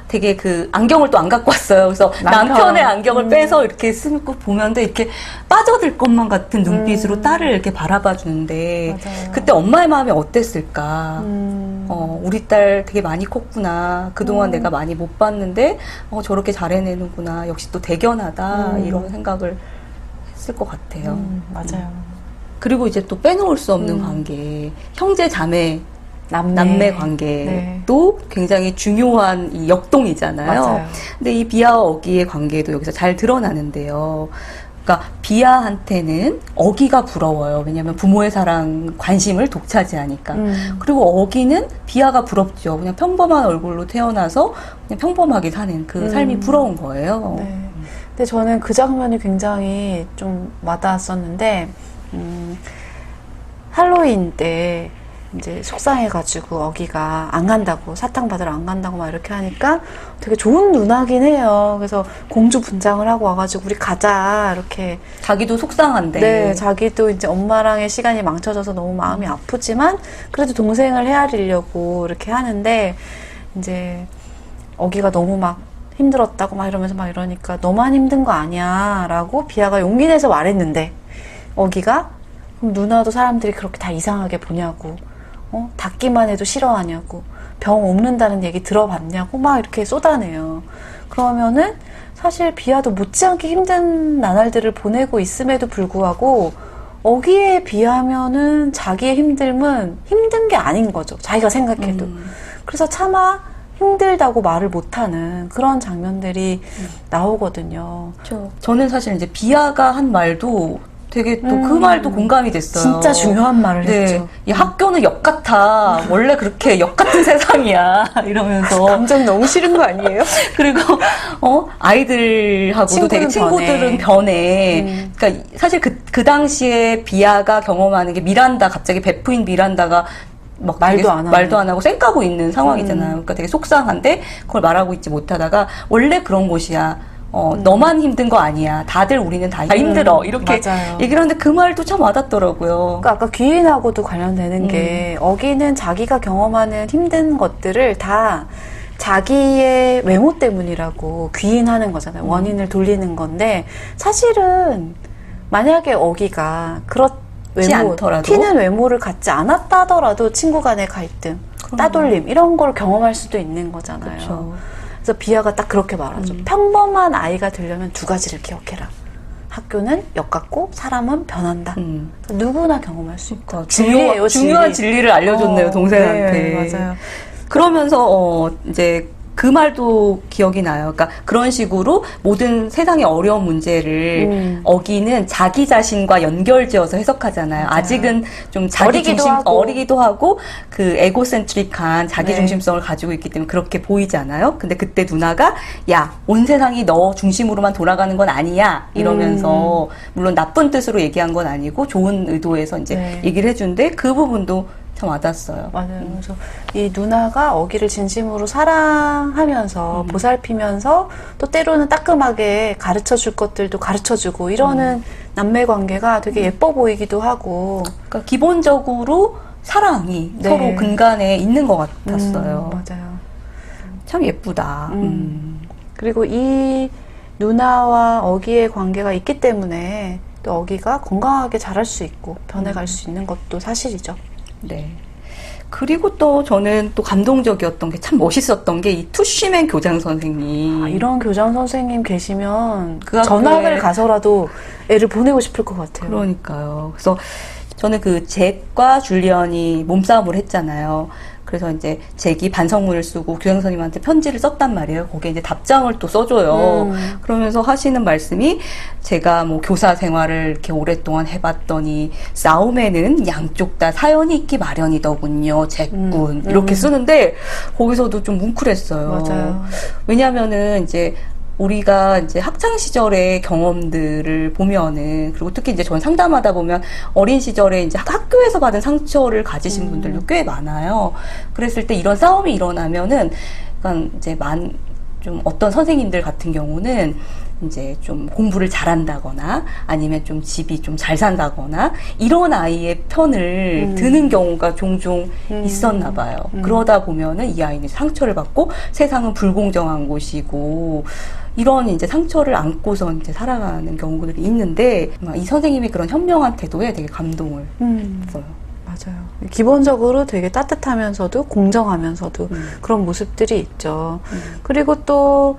되게 그 안경을 또 안 갖고 왔어요. 그래서 남편의 안경을 빼서 이렇게 쓰고 보면 이렇게 빠져들 것만 같은 눈빛으로 딸을 이렇게 바라봐 주는데 맞아요. 그때 엄마의 마음이 어땠을까? 우리 딸 되게 많이 컸구나. 그동안 내가 많이 못 봤는데 저렇게 잘해내는구나. 역시 또 대견하다. 이런 생각을 했을 것 같아요. 맞아요. 그리고 이제 또 빼놓을 수 없는 관계. 형제 자매 남매 관계도 굉장히 중요한 이 역동이잖아요. 맞아요. 근데 이 비아와 어기의 관계도 여기서 잘 드러나는데요. 그러니까 비아한테는 어기가 부러워요. 왜냐하면 부모의 사랑, 관심을 독차지하니까. 그리고 어기는 비아가 부럽죠. 그냥 평범한 얼굴로 태어나서 그냥 평범하게 사는 그 삶이 부러운 거예요. 네. 근데 저는 그 장면이 굉장히 좀 와닿았었는데 할로윈 때 이제 속상해가지고 어기가 안 간다고 사탕 받으러 안 간다고 막 이렇게 하니까 되게 좋은 누나긴 해요. 그래서 공주 분장을 하고 와가지고 우리 가자 이렇게. 자기도 속상한데. 네, 자기도 이제 엄마랑의 시간이 망쳐져서 너무 마음이 아프지만 그래도 동생을 헤아리려고 이렇게 하는데 이제 어기가 너무 막 힘들었다고 막 이러면서 막 이러니까 너만 힘든 거 아니야 라고 비아가 용기 내서 말했는데 어기가 그럼 누나도 사람들이 그렇게 다 이상하게 보냐고 닿기만 해도 싫어하냐고 병 옮는다는 얘기 들어봤냐고 막 이렇게 쏟아내요. 그러면은 사실 비아도 못지않게 힘든 나날들을 보내고 있음에도 불구하고 어기에 비하면은 자기의 힘듦은 힘든 게 아닌 거죠. 자기가 생각해도. 그래서 차마 힘들다고 말을 못하는 그런 장면들이 나오거든요. 그렇죠. 저는 사실 이제 비아가 한 말도 되게 또 그 말도 공감이 됐어요. 진짜 중요한 말을 했죠. 이 학교는 역 같아. 원래 그렇게 역 같은 세상이야. 이러면서. 감정 너무 싫은 거 아니에요? 그리고 아이들하고도 되게 친구들은 변해. 그러니까 사실 그 당시에 비아가 경험하는 게 미란다, 갑자기 베프인 미란다가 막 말도 안 하고 쌩까고 있는 상황이잖아요. 그러니까 되게 속상한데 그걸 말하고 있지 못하다가 원래 그런 곳이야. 너만 힘든 거 아니야. 다들 우리는 다 힘들어. 이렇게 맞아요. 얘기를 하는데 그 말도 참 와닿더라고요. 그러니까 아까 귀인하고도 관련되는 게 어기는 자기가 경험하는 힘든 것들을 다 자기의 외모 때문이라고 귀인하는 거잖아요. 원인을 돌리는 건데 사실은 만약에 어기가 튀는 외모를 갖지 않았다 하더라도 친구 간의 갈등, 따돌림 이런 걸 경험할 수도 있는 거잖아요. 그쵸. 그래서 비아가 딱 그렇게 말하죠. 평범한 아이가 되려면 두 가지를 기억해라. 학교는 역 같고 사람은 변한다. 누구나 경험할 수 있고. 진리예요, 중요한 진리를 알려줬네요, 동생한테. 네, 맞아요. 그러면서 이제 그 말도 기억이 나요. 그러니까 그런 식으로 모든 세상의 어려운 문제를 어기는 자기 자신과 연결지어서 해석하잖아요. 맞아요. 아직은 좀 어리기도 하고 그 에고센트릭한 자기 중심성을 가지고 있기 때문에 그렇게 보이지 않아요. 근데 그때 누나가 야, 온 세상이 너 중심으로만 돌아가는 건 아니야 이러면서 물론 나쁜 뜻으로 얘기한 건 아니고 좋은 의도에서 이제 얘기를 해주는데 그 부분도 참 와닿았어요. 맞아요. 그래서 이 누나가 어기를 진심으로 사랑하면서 보살피면서 또 때로는 따끔하게 가르쳐 줄 것들도 가르쳐 주고 이러는 남매 관계가 되게 예뻐 보이기도 하고. 그러니까 기본적으로 사랑이 네. 서로 근간에 있는 것 같았어요. 맞아요. 참 예쁘다. 그리고 이 누나와 어기의 관계가 있기 때문에 또 어기가 건강하게 자랄 수 있고 변해갈 수 있는 것도 사실이죠. 네. 그리고 또 저는 또 감동적이었던 게 참 멋있었던 게 이 투쉬맨 교장 선생님. 이런 교장 선생님 계시면 그 학교에- 전학을 가서라도 애를 보내고 싶을 것 같아요. 그러니까요. 그래서 저는 그 잭과 줄리언이 몸싸움을 했잖아요. 그래서 이제 잭이 반성문을 쓰고 교장 선생님한테 편지를 썼단 말이에요. 거기에 이제 답장을 또 써줘요. 그러면서 하시는 말씀이 제가 뭐 교사 생활을 이렇게 오랫동안 해봤더니 싸움에는 양쪽 다 사연이 있기 마련이더군요. 잭군. 이렇게 쓰는데 거기서도 좀 뭉클했어요. 맞아요. 왜냐면은 이제 우리가 이제 학창 시절의 경험들을 보면은, 그리고 특히 이제 전 상담하다 보면 어린 시절에 이제 학교에서 받은 상처를 가지신 분들도 꽤 많아요. 그랬을 때 이런 싸움이 일어나면은, 약간 이제 좀 어떤 선생님들 같은 경우는 이제 좀 공부를 잘한다거나 아니면 좀 집이 좀 잘 산다거나 이런 아이의 편을 드는 경우가 종종 있었나 봐요. 그러다 보면은 이 아이는 상처를 받고 세상은 불공정한 곳이고 이런 이제 상처를 안고서 이제 살아가는 경우들이 있는데 이 선생님의 그런 현명한 태도에 되게 감동을 했어요. 맞아요. 기본적으로 되게 따뜻하면서도 공정하면서도 그런 모습들이 있죠. 그리고 또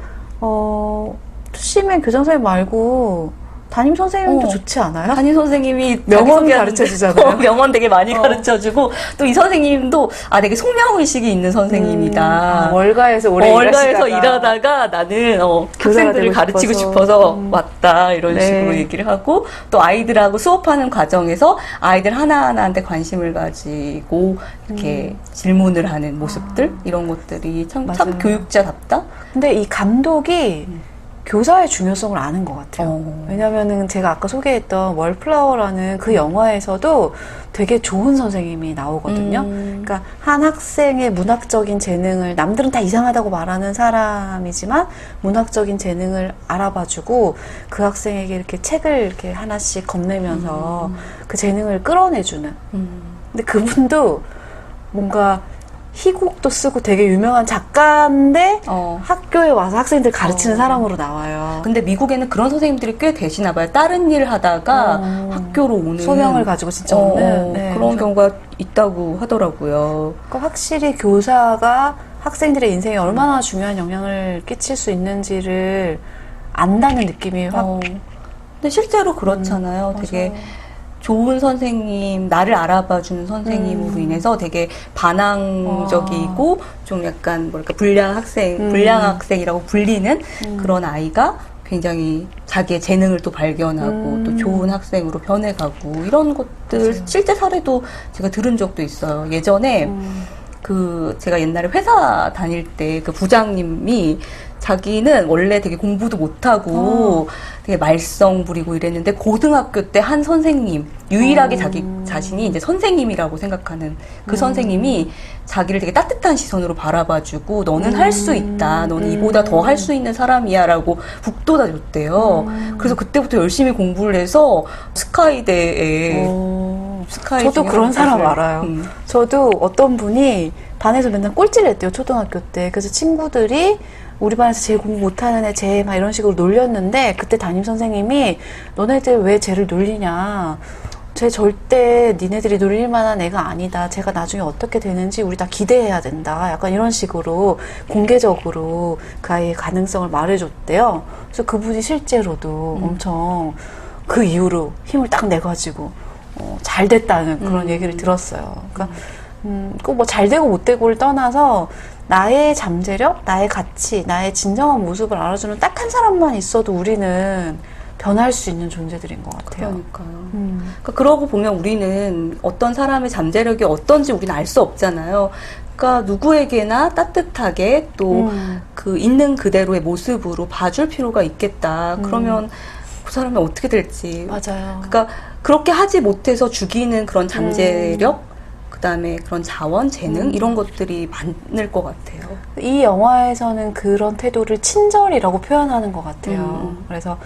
투시맨 교장 선생님 말고 담임 선생님도 좋지 않아요? 담임 선생님이 명언 가르쳐주잖아요. 명언 되게 많이 가르쳐주고 또 이 선생님도 되게 속명의식이 있는 선생님이다. 월가에서 오래 월가에서 일하다가 나는 학생들을 되고 가르치고 싶어서. 싶어서 왔다 이런 네. 식으로 얘기를 하고 또 아이들하고 수업하는 과정에서 아이들 하나하나한테 관심을 가지고 이렇게 질문을 하는 모습들 이런 것들이 참 맞아요. 교육자답다. 근데 이 감독이 교사의 중요성을 아는 것 같아요. 왜냐면은 제가 아까 소개했던 월플라워라는 그 영화에서도 되게 좋은 선생님이 나오거든요. 그러니까 한 학생의 문학적인 재능을 남들은 다 이상하다고 말하는 사람이지만 문학적인 재능을 알아봐주고 그 학생에게 이렇게 책을 이렇게 하나씩 건네면서 그 재능을 끌어내주는. 근데 그분도 뭔가 희곡도 쓰고 되게 유명한 작가인데 학교에 와서 학생들 가르치는 사람으로 나와요. 근데 미국에는 그런 선생님들이 꽤 계시나 봐요. 다른 일 하다가 학교로 오는 소명을 가지고 진짜 오는 네, 그런 경우가 있다고 하더라고요. 그러니까 확실히 교사가 학생들의 인생에 얼마나 중요한 영향을 끼칠 수 있는지를 안다는 느낌이 확. 근데 실제로 그렇잖아요. 되게 좋은 선생님, 나를 알아봐주는 선생님으로 인해서 되게 반항적이고 좀 약간 뭐랄까 불량 학생이라고 불리는 그런 아이가 굉장히 자기의 재능을 또 발견하고 또 좋은 학생으로 변해가고 이런 것들 실제 사례도 제가 들은 적도 있어요. 예전에 제가 옛날에 회사 다닐 때 그 부장님이 자기는 원래 되게 공부도 못하고 되게 말썽 부리고 이랬는데 고등학교 때 한 선생님, 유일하게 자기 자신이 이제 선생님이라고 생각하는 그 선생님이 자기를 되게 따뜻한 시선으로 바라봐주고 너는 할 수 있다. 너는 이보다 더 할 수 있는 사람이야 라고 북돋아줬대요. 그래서 그때부터 열심히 공부를 해서 스카이대에 저도 그런 사람 알아요. 저도 어떤 분이 반에서 맨날 꼴찌를 했대요. 초등학교 때. 그래서 친구들이 우리 반에서 제일 공부 못하는 애 쟤 막 이런 식으로 놀렸는데 그때 담임 선생님이 너네들 왜 쟤를 놀리냐. 쟤 절대 니네들이 놀릴 만한 애가 아니다. 쟤가 나중에 어떻게 되는지 우리 다 기대해야 된다. 약간 이런 식으로 공개적으로 그 아이의 가능성을 말해줬대요. 그래서 그분이 실제로도 엄청 그 이후로 힘을 딱 내가지고 잘 됐다는 그런 얘기를 들었어요. 그러니까 꼭 뭐 잘 되고 못 되고를 떠나서 나의 잠재력, 나의 가치, 나의 진정한 모습을 알아주는 딱 한 사람만 있어도 우리는 변할 수 있는 존재들인 것 같아요. 그러니까요. 그러니까 그러고 보면 우리는 어떤 사람의 잠재력이 어떤지 우리는 알 수 없잖아요. 그러니까 누구에게나 따뜻하게 또 그 있는 그대로의 모습으로 봐줄 필요가 있겠다. 그러면 그 사람이 어떻게 될지. 맞아요. 그러니까 그렇게 하지 못해서 죽이는 그런 잠재력, 그다음에 그런 자원, 재능 이런 것들이 많을 것 같아요. 이 영화에서는 그런 태도를 친절이라고 표현하는 것 같아요. 그래서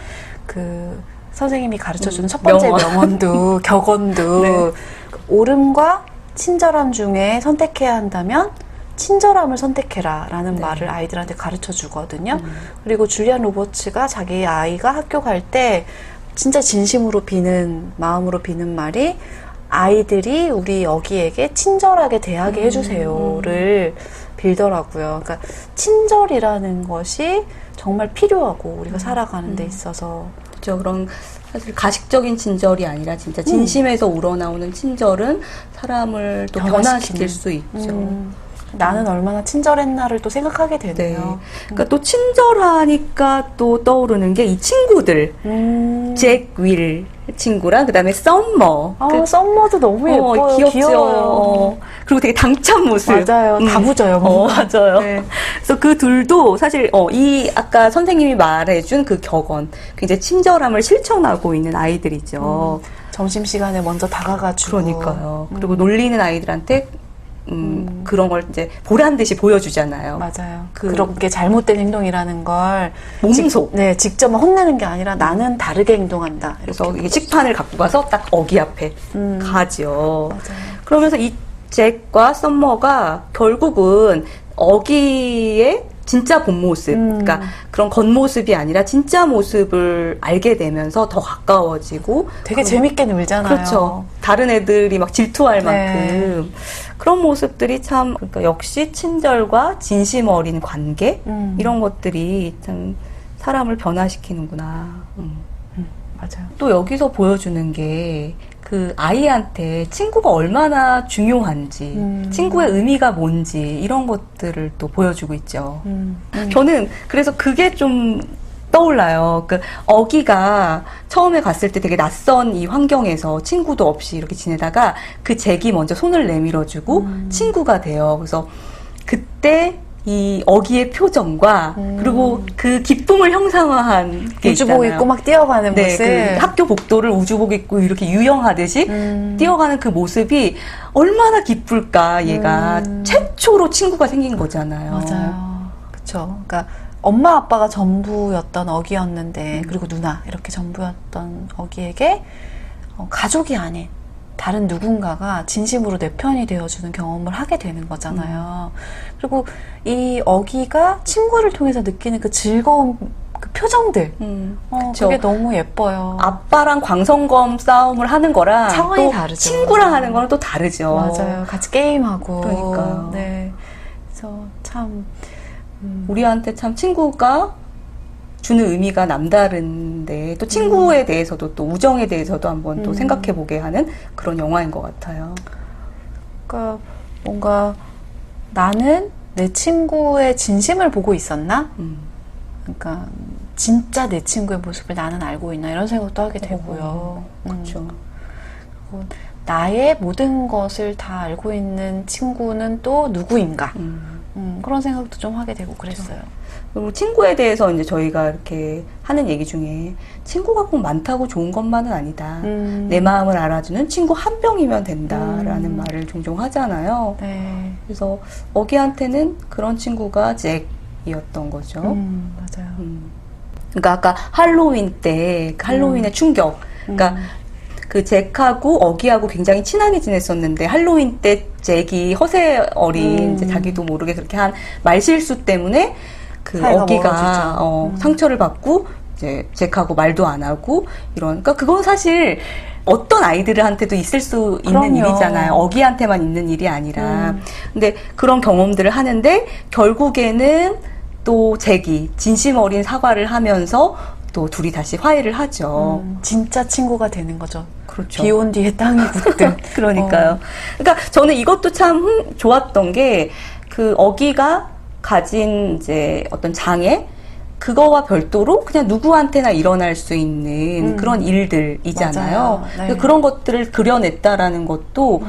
그 선생님이 가르쳐주는 첫 번째 명언도 격언도 네. 옳음과 친절함 중에 선택해야 한다면 친절함을 선택해라 라는 네. 말을 아이들한테 가르쳐 주거든요. 그리고 줄리안 로버츠가 자기 아이가 학교 갈 때 진짜 진심으로 비는 마음으로 비는 말이 아이들이 우리 어기에게 친절하게 대하게 해주세요를 빌더라고요. 그러니까 친절이라는 것이 정말 필요하고 우리가 살아가는 데 있어서 그렇죠. 그런 사실 가식적인 친절이 아니라 진짜 진심에서 우러나오는 친절은 사람을 또 변화시킬 수 있죠. 나는 얼마나 친절했나를 또 생각하게 네. 되네요. 그러니까 또 친절하니까 또 떠오르는 게 이 친구들. 잭 윌 친구랑 그다음에 썸머. 썸머도 너무 예뻐요. 귀엽죠. 귀여워요. 그리고 되게 당찬 모습. 맞아요. 다부져요. 맞아요. 네. 그래서 그 둘도 사실 이 아까 선생님이 말해준 그 격언, 굉장히 친절함을 실천하고 있는 아이들이죠. 점심시간에 먼저 다가가지고. 그러니까요. 그리고 놀리는 아이들한테 그런 걸 이제 보란 듯이 보여주잖아요. 맞아요. 그렇게 잘못된 행동이라는 걸 몸소. 직접 혼내는 게 아니라 나는 다르게 행동한다. 그래서 이게 식판을 갖고 가서 딱 어기 앞에 가죠. 맞아요. 그러면서 이 잭과 썸머가 결국은 어기의 진짜 본 모습, 그러니까 그런 겉모습이 아니라 진짜 모습을 알게 되면서 더 가까워지고 되게 재밌게 놀잖아요. 그렇죠. 다른 애들이 막 질투할 네. 만큼 그런 모습들이 참 그러니까 역시 친절과 진심 어린 관계 이런 것들이 참 사람을 변화시키는구나. 맞아요. 또 여기서 보여주는 게 그 아이한테 친구가 얼마나 중요한지, 친구의 의미가 뭔지 이런 것들을 또 보여주고 있죠. 저는 그래서 그게 좀 떠올라요. 그 어기가 처음에 갔을 때 되게 낯선 이 환경에서 친구도 없이 이렇게 지내다가 그 잭이 먼저 손을 내밀어주고 친구가 돼요. 그래서 그때 이 어기의 표정과 그리고 그 기쁨을 형상화한 게 우주복 있잖아요. 입고 막 뛰어가는 네, 모습. 그 학교 복도를 우주복 입고 이렇게 유영하듯이 뛰어가는 그 모습이 얼마나 기쁠까. 얘가 최초로 친구가 생긴 거잖아요. 맞아요. 그렇죠. 그러니까 엄마 아빠가 전부였던 어기였는데 그리고 누나 이렇게 전부였던 어기에게 가족이 아닌 다른 누군가가 진심으로 내 편이 되어주는 경험을 하게 되는 거잖아요. 그리고 이 어기가 친구를 통해서 느끼는 그 즐거운 그 표정들, 그쵸. 그게 너무 예뻐요. 아빠랑 광선검 싸움을 하는 거랑 차원이 또 다르죠. 친구랑 하는 거랑 또 다르죠. 맞아요. 같이 게임하고. 그러니까요. 네. 그래서 참 우리한테 참 친구가 주는 의미가 남다른데 또 친구에 대해서도 또 우정에 대해서도 한번 또 생각해 보게 하는 그런 영화인 것 같아요. 그러니까 뭔가 나는 내 친구의 진심을 보고 있었나? 그러니까 진짜 내 친구의 모습을 나는 알고 있나 이런 생각도 하게 되고요. 그렇죠. 나의 모든 것을 다 알고 있는 친구는 또 누구인가? 그런 생각도 좀 하게 되고 그랬어요. 그리고 친구에 대해서 이제 저희가 이렇게 하는 얘기 중에 친구가 꼭 많다고 좋은 것만은 아니다. 내 마음을 알아주는 친구 한 명이면 된다라는 말을 종종 하잖아요. 네. 그래서 어기한테는 그런 친구가 잭이었던 거죠. 맞아요. 그러니까 아까 할로윈 때 그 할로윈의 충격. 그러니까 그 잭하고 어기하고 굉장히 친하게 지냈었는데 할로윈 때 잭이 허세 어린 이제 자기도 모르게 그렇게 한 말실수 때문에 그 어기가 상처를 받고 이제 잭하고 말도 안 하고 이런. 그러니까 그건 사실 어떤 아이들한테도 있을 수 있는 그럼요. 일이잖아요. 어기한테만 있는 일이 아니라. 근데 그런 경험들을 하는데 결국에는 또 잭이 진심 어린 사과를 하면서 또 둘이 다시 화해를 하죠. 진짜 친구가 되는 거죠. 그렇죠. 비 온 뒤에 땅이 굳듯. 그러니까요. 그러니까 저는 이것도 참 좋았던 게 그 어기가 가진 이제 어떤 장애 그거와 별도로 그냥 누구한테나 일어날 수 있는 그런 일들이잖아요. 맞아요. 네. 그런 것들을 그려냈다라는 것도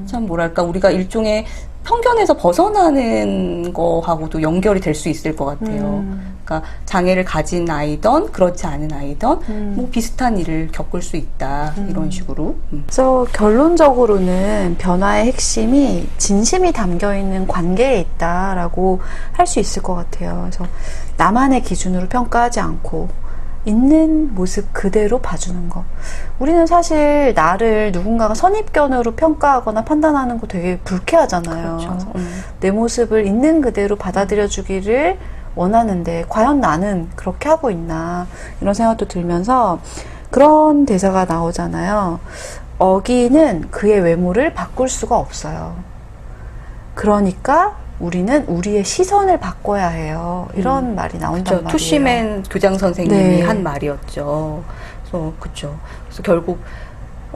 참 뭐랄까 우리가 일종의 편견에서 벗어나는 거하고도 연결이 될 수 있을 것 같아요. 그러니까 장애를 가진 아이든 그렇지 않은 아이든 뭐 비슷한 일을 겪을 수 있다 이런 식으로. 그래서 결론적으로는 변화의 핵심이 진심이 담겨 있는 관계에 있다라고 할 수 있을 것 같아요. 그래서 나만의 기준으로 평가하지 않고 있는 모습 그대로 봐주는 거. 우리는 사실 나를 누군가가 선입견으로 평가하거나 판단하는 거 되게 불쾌하잖아요. 그렇죠. 내 모습을 있는 그대로 받아들여 주기를 원하는데 과연 나는 그렇게 하고 있나 이런 생각도 들면서 그런 대사가 나오잖아요. 어기는 그의 외모를 바꿀 수가 없어요. 그러니까 우리는 우리의 시선을 바꿔야 해요. 이런 말이 나온단 그렇죠. 말이에요. 투시맨 교장 선생님이 네. 한 말이었죠. 그래서 그렇죠. 그래서 결국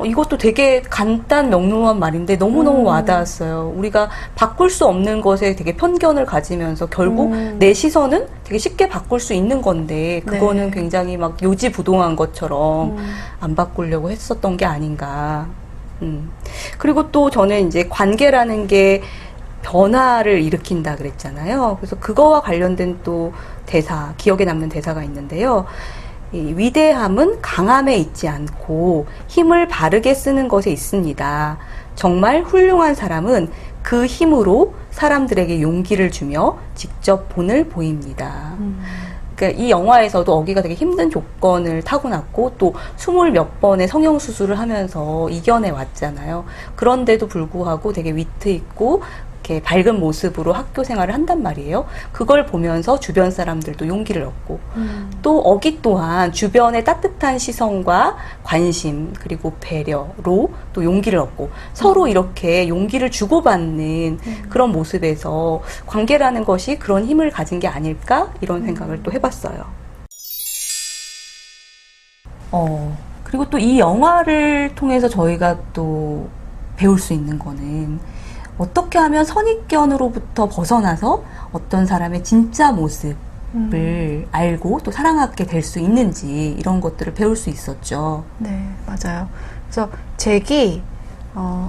이것도 되게 간단 명료한 말인데 너무너무 와닿았어요. 우리가 바꿀 수 없는 것에 되게 편견을 가지면서 결국 내 시선은 되게 쉽게 바꿀 수 있는 건데 그거는 네. 굉장히 막 요지부동한 것처럼 안 바꾸려고 했었던 게 아닌가. 그리고 또 저는 이제 관계라는 게 변화를 일으킨다 그랬잖아요. 그래서 그거와 관련된 또 대사, 기억에 남는 대사가 있는데요. 이 위대함은 강함에 있지 않고 힘을 바르게 쓰는 것에 있습니다. 정말 훌륭한 사람은 그 힘으로 사람들에게 용기를 주며 직접 본을 보입니다. 그러니까 이 영화에서도 어기가 되게 힘든 조건을 타고났고 또 20몇 번의 성형수술을 하면서 이겨내 왔잖아요. 그런데도 불구하고 되게 위트 있고 이렇게 밝은 모습으로 학교 생활을 한단 말이에요. 그걸 보면서 주변 사람들도 용기를 얻고 또 어기 또한 주변의 따뜻한 시선과 관심 그리고 배려로 또 용기를 얻고 서로 이렇게 용기를 주고받는 그런 모습에서 관계라는 것이 그런 힘을 가진 게 아닐까 이런 생각을 또 해봤어요. 그리고 또 이 영화를 통해서 저희가 또 배울 수 있는 거는 어떻게 하면 선입견으로부터 벗어나서 어떤 사람의 진짜 모습을 알고 또 사랑하게 될 수 있는지 이런 것들을 배울 수 있었죠. 네, 맞아요. 그래서 잭이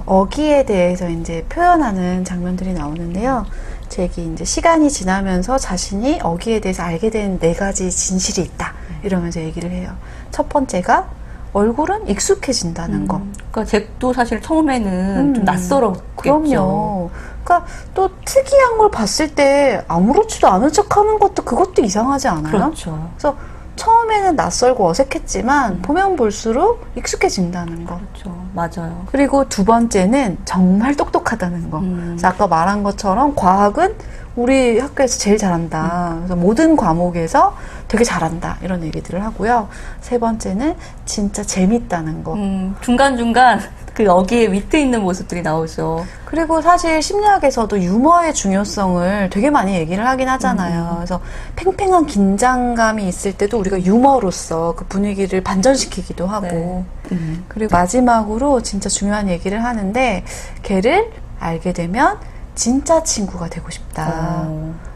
어기에 대해서 이제 표현하는 장면들이 나오는데요. 잭이 이제 시간이 지나면서 자신이 어기에 대해서 알게 된 4가지 진실이 있다. 이러면서 얘기를 해요. 첫 번째가 얼굴은 익숙해진다는 거. 그러니까 잭도 사실 처음에는 좀 낯설었겠죠. 그럼요. 그러니까 또 특이한 걸 봤을 때 아무렇지도 않은 척하는 것도 그것도 이상하지 않아요? 그렇죠. 그래서 처음에는 낯설고 어색했지만 보면 볼수록 익숙해진다는 거. 그렇죠. 맞아요. 그리고 두 번째는 정말 똑똑하다는 거. 그래서 아까 말한 것처럼 과학은 우리 학교에서 제일 잘한다. 그래서 모든 과목에서 되게 잘한다. 이런 얘기들을 하고요. 세 번째는 진짜 재밌다는 거. 중간중간 그 어기에 위트 있는 모습들이 나오죠. 그리고 사실 심리학에서도 유머의 중요성을 되게 많이 얘기를 하긴 하잖아요. 그래서 팽팽한 긴장감이 있을 때도 우리가 유머로서 그 분위기를 반전시키기도 하고. 네. 그리고 마지막으로 진짜 중요한 얘기를 하는데 걔를 알게 되면 진짜 친구가 되고 싶다.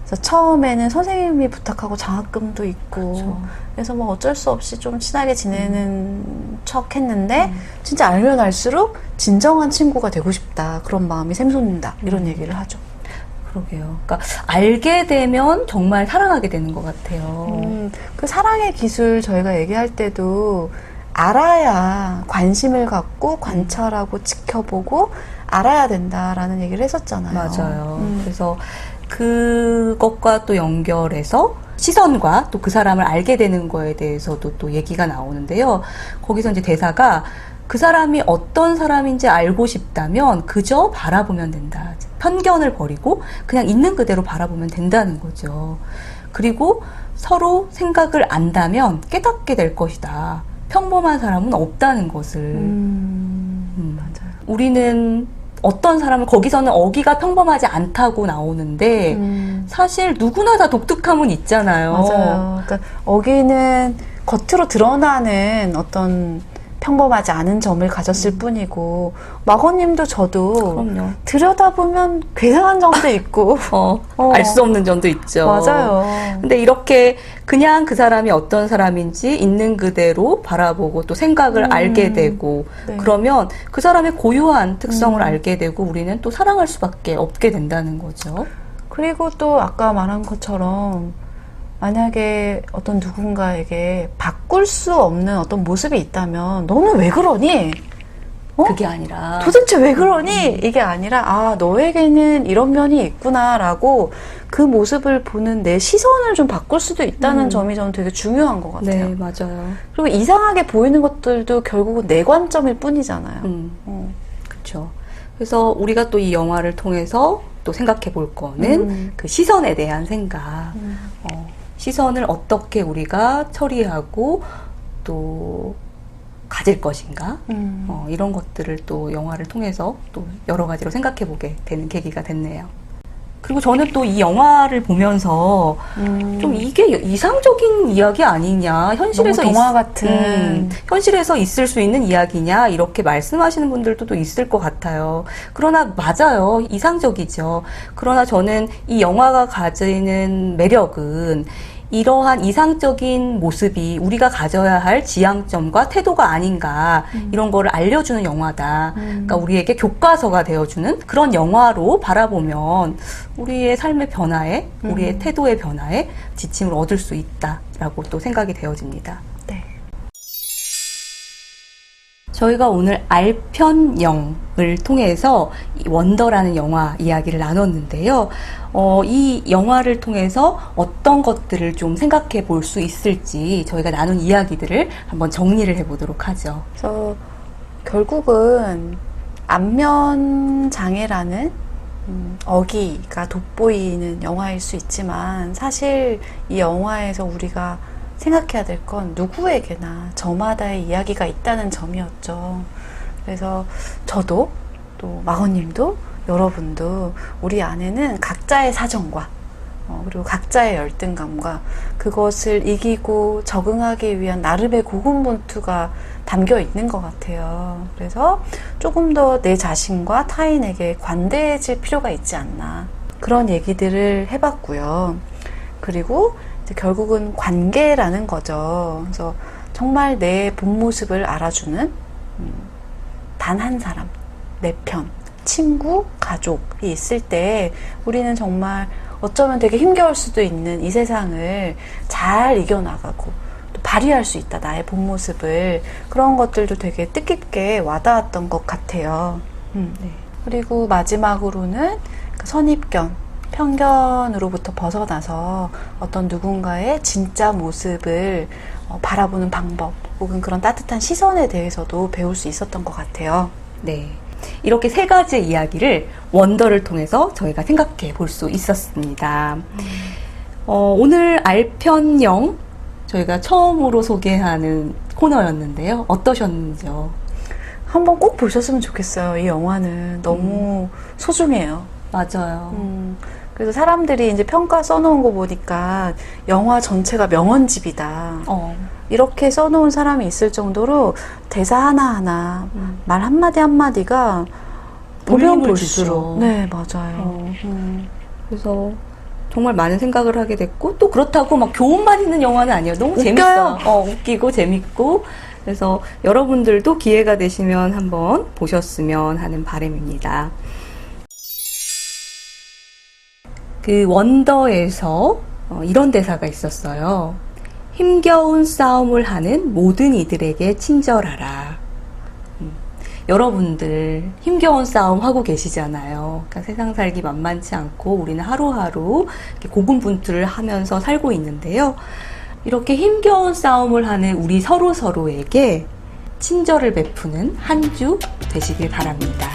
그래서 처음에는 선생님이 부탁하고 장학금도 있고 그렇죠. 그래서 뭐 어쩔 수 없이 좀 친하게 지내는 척 했는데 진짜 알면 알수록 진정한 친구가 되고 싶다. 그런 마음이 샘솟는다. 이런 얘기를 하죠. 그러게요. 그러니까 알게 되면 정말 사랑하게 되는 것 같아요. 그 사랑의 기술 저희가 얘기할 때도 알아야 관심을 갖고 관찰하고 지켜보고 알아야 된다라는 얘기를 했었잖아요. 맞아요. 그래서 그것과 또 연결해서 시선과 또 그 사람을 알게 되는 거에 대해서도 또 얘기가 나오는데요. 거기서 이제 대사가 그 사람이 어떤 사람인지 알고 싶다면 그저 바라보면 된다. 편견을 버리고 그냥 있는 그대로 바라보면 된다는 거죠. 그리고 서로 생각을 안다면 깨닫게 될 것이다. 평범한 사람은 없다는 것을. 맞아요. 우리는 어떤 사람은 거기서는 어기가 평범하지 않다고 나오는데 사실 누구나 다 독특함은 있잖아요. 맞아요. 그러니까 어기는 겉으로 드러나는 어떤 평범하지 않은 점을 가졌을 뿐이고 마거님도 저도 그럼요. 들여다보면 괴상한 점도 있고 알 수 없는 점도 있죠. 맞아요. 근데 이렇게 그냥 그 사람이 어떤 사람인지 있는 그대로 바라보고 또 생각을 알게 되고 네. 그러면 그 사람의 고유한 특성을 알게 되고 우리는 또 사랑할 수밖에 없게 된다는 거죠. 그리고 또 아까 말한 것처럼 만약에 어떤 누군가에게 바꿀 수 없는 어떤 모습이 있다면 너는 왜 그러니? 그게 아니라 도대체 왜 그러니? 이게 아니라, 아, 너에게는 이런 면이 있구나라고 그 모습을 보는 내 시선을 좀 바꿀 수도 있다는 점이 저는 되게 중요한 것 같아요. 네, 맞아요. 그리고 이상하게 보이는 것들도 결국은 내 관점일 뿐이잖아요. 그렇죠. 그래서 우리가 또 이 영화를 통해서 또 생각해 볼 거는 그 시선에 대한 생각. 시선을 어떻게 우리가 처리하고 또 가질 것인가 이런 것들을 또 영화를 통해서 또 여러 가지로 생각해 보게 되는 계기가 됐네요. 그리고 저는 또 이 영화를 보면서 좀 이게 이상적인 이야기 아니냐, 현실에서 너무 동화 같은 현실에서 있을 수 있는 이야기냐 이렇게 말씀하시는 분들도 또 있을 것 같아요. 그러나 맞아요, 이상적이죠. 그러나 저는 이 영화가 가지는 매력은 이러한 이상적인 모습이 우리가 가져야 할 지향점과 태도가 아닌가 이런 거를 알려주는 영화다. 그러니까 우리에게 교과서가 되어주는 그런 영화로 바라보면 우리의 삶의 변화에, 우리의 태도의 변화에 지침을 얻을 수 있다라고 또 생각이 되어집니다. 네. 저희가 오늘 알편영을 통해서 이 원더라는 영화 이야기를 나눴는데요. 이 영화를 통해서 어떤 것들을 좀 생각해 볼 수 있을지 저희가 나눈 이야기들을 한번 정리를 해보도록 하죠. 그래서 결국은 안면 장애라는 어기가 돋보이는 영화일 수 있지만 사실 이 영화에서 우리가 생각해야 될 건 누구에게나 저마다의 이야기가 있다는 점이었죠. 그래서 저도 또 마거님도 여러분도 우리 안에는 각자의 사정과 그리고 각자의 열등감과 그것을 이기고 적응하기 위한 나름의 고군분투가 담겨 있는 것 같아요. 그래서 조금 더 내 자신과 타인에게 관대해질 필요가 있지 않나 그런 얘기들을 해봤고요. 그리고 이제 결국은 관계라는 거죠. 그래서 정말 내 본 모습을 알아주는 단 한 사람, 내 편, 친구, 가족이 있을 때 우리는 정말 어쩌면 되게 힘겨울 수도 있는 이 세상을 잘 이겨나가고 또 발휘할 수 있다. 나의 본 모습을. 그런 것들도 되게 뜻깊게 와닿았던 것 같아요. 네. 그리고 마지막으로는 그 선입견, 편견으로부터 벗어나서 어떤 누군가의 진짜 모습을 바라보는 방법 혹은 그런 따뜻한 시선에 대해서도 배울 수 있었던 것 같아요. 네. 이렇게 세 가지의 이야기를 원더를 통해서 저희가 생각해 볼 수 있었습니다. 오늘 알편영 저희가 처음으로 소개하는 코너였는데요. 어떠셨는지요? 한번 꼭 보셨으면 좋겠어요. 이 영화는 너무 소중해요. 맞아요. 그래서 사람들이 이제 평가 써놓은 거 보니까 영화 전체가 명언집이다. 이렇게 써놓은 사람이 있을 정도로 대사 하나하나, 말 한마디 한마디가 보면 볼수록. 네, 맞아요. 그래서 정말 많은 생각을 하게 됐고, 또 그렇다고 막 교훈만 있는 영화는 아니에요. 너무 웃겨요. 재밌어요. 웃기고 재밌고. 그래서 여러분들도 기회가 되시면 한번 보셨으면 하는 바람입니다. 그 원더에서 이런 대사가 있었어요. 힘겨운 싸움을 하는 모든 이들에게 친절하라. 여러분들 힘겨운 싸움 하고 계시잖아요. 그러니까 세상 살기 만만치 않고 우리는 하루하루 이렇게 고군분투를 하면서 살고 있는데요. 이렇게 힘겨운 싸움을 하는 우리 서로에게 친절을 베푸는 한 주 되시길 바랍니다.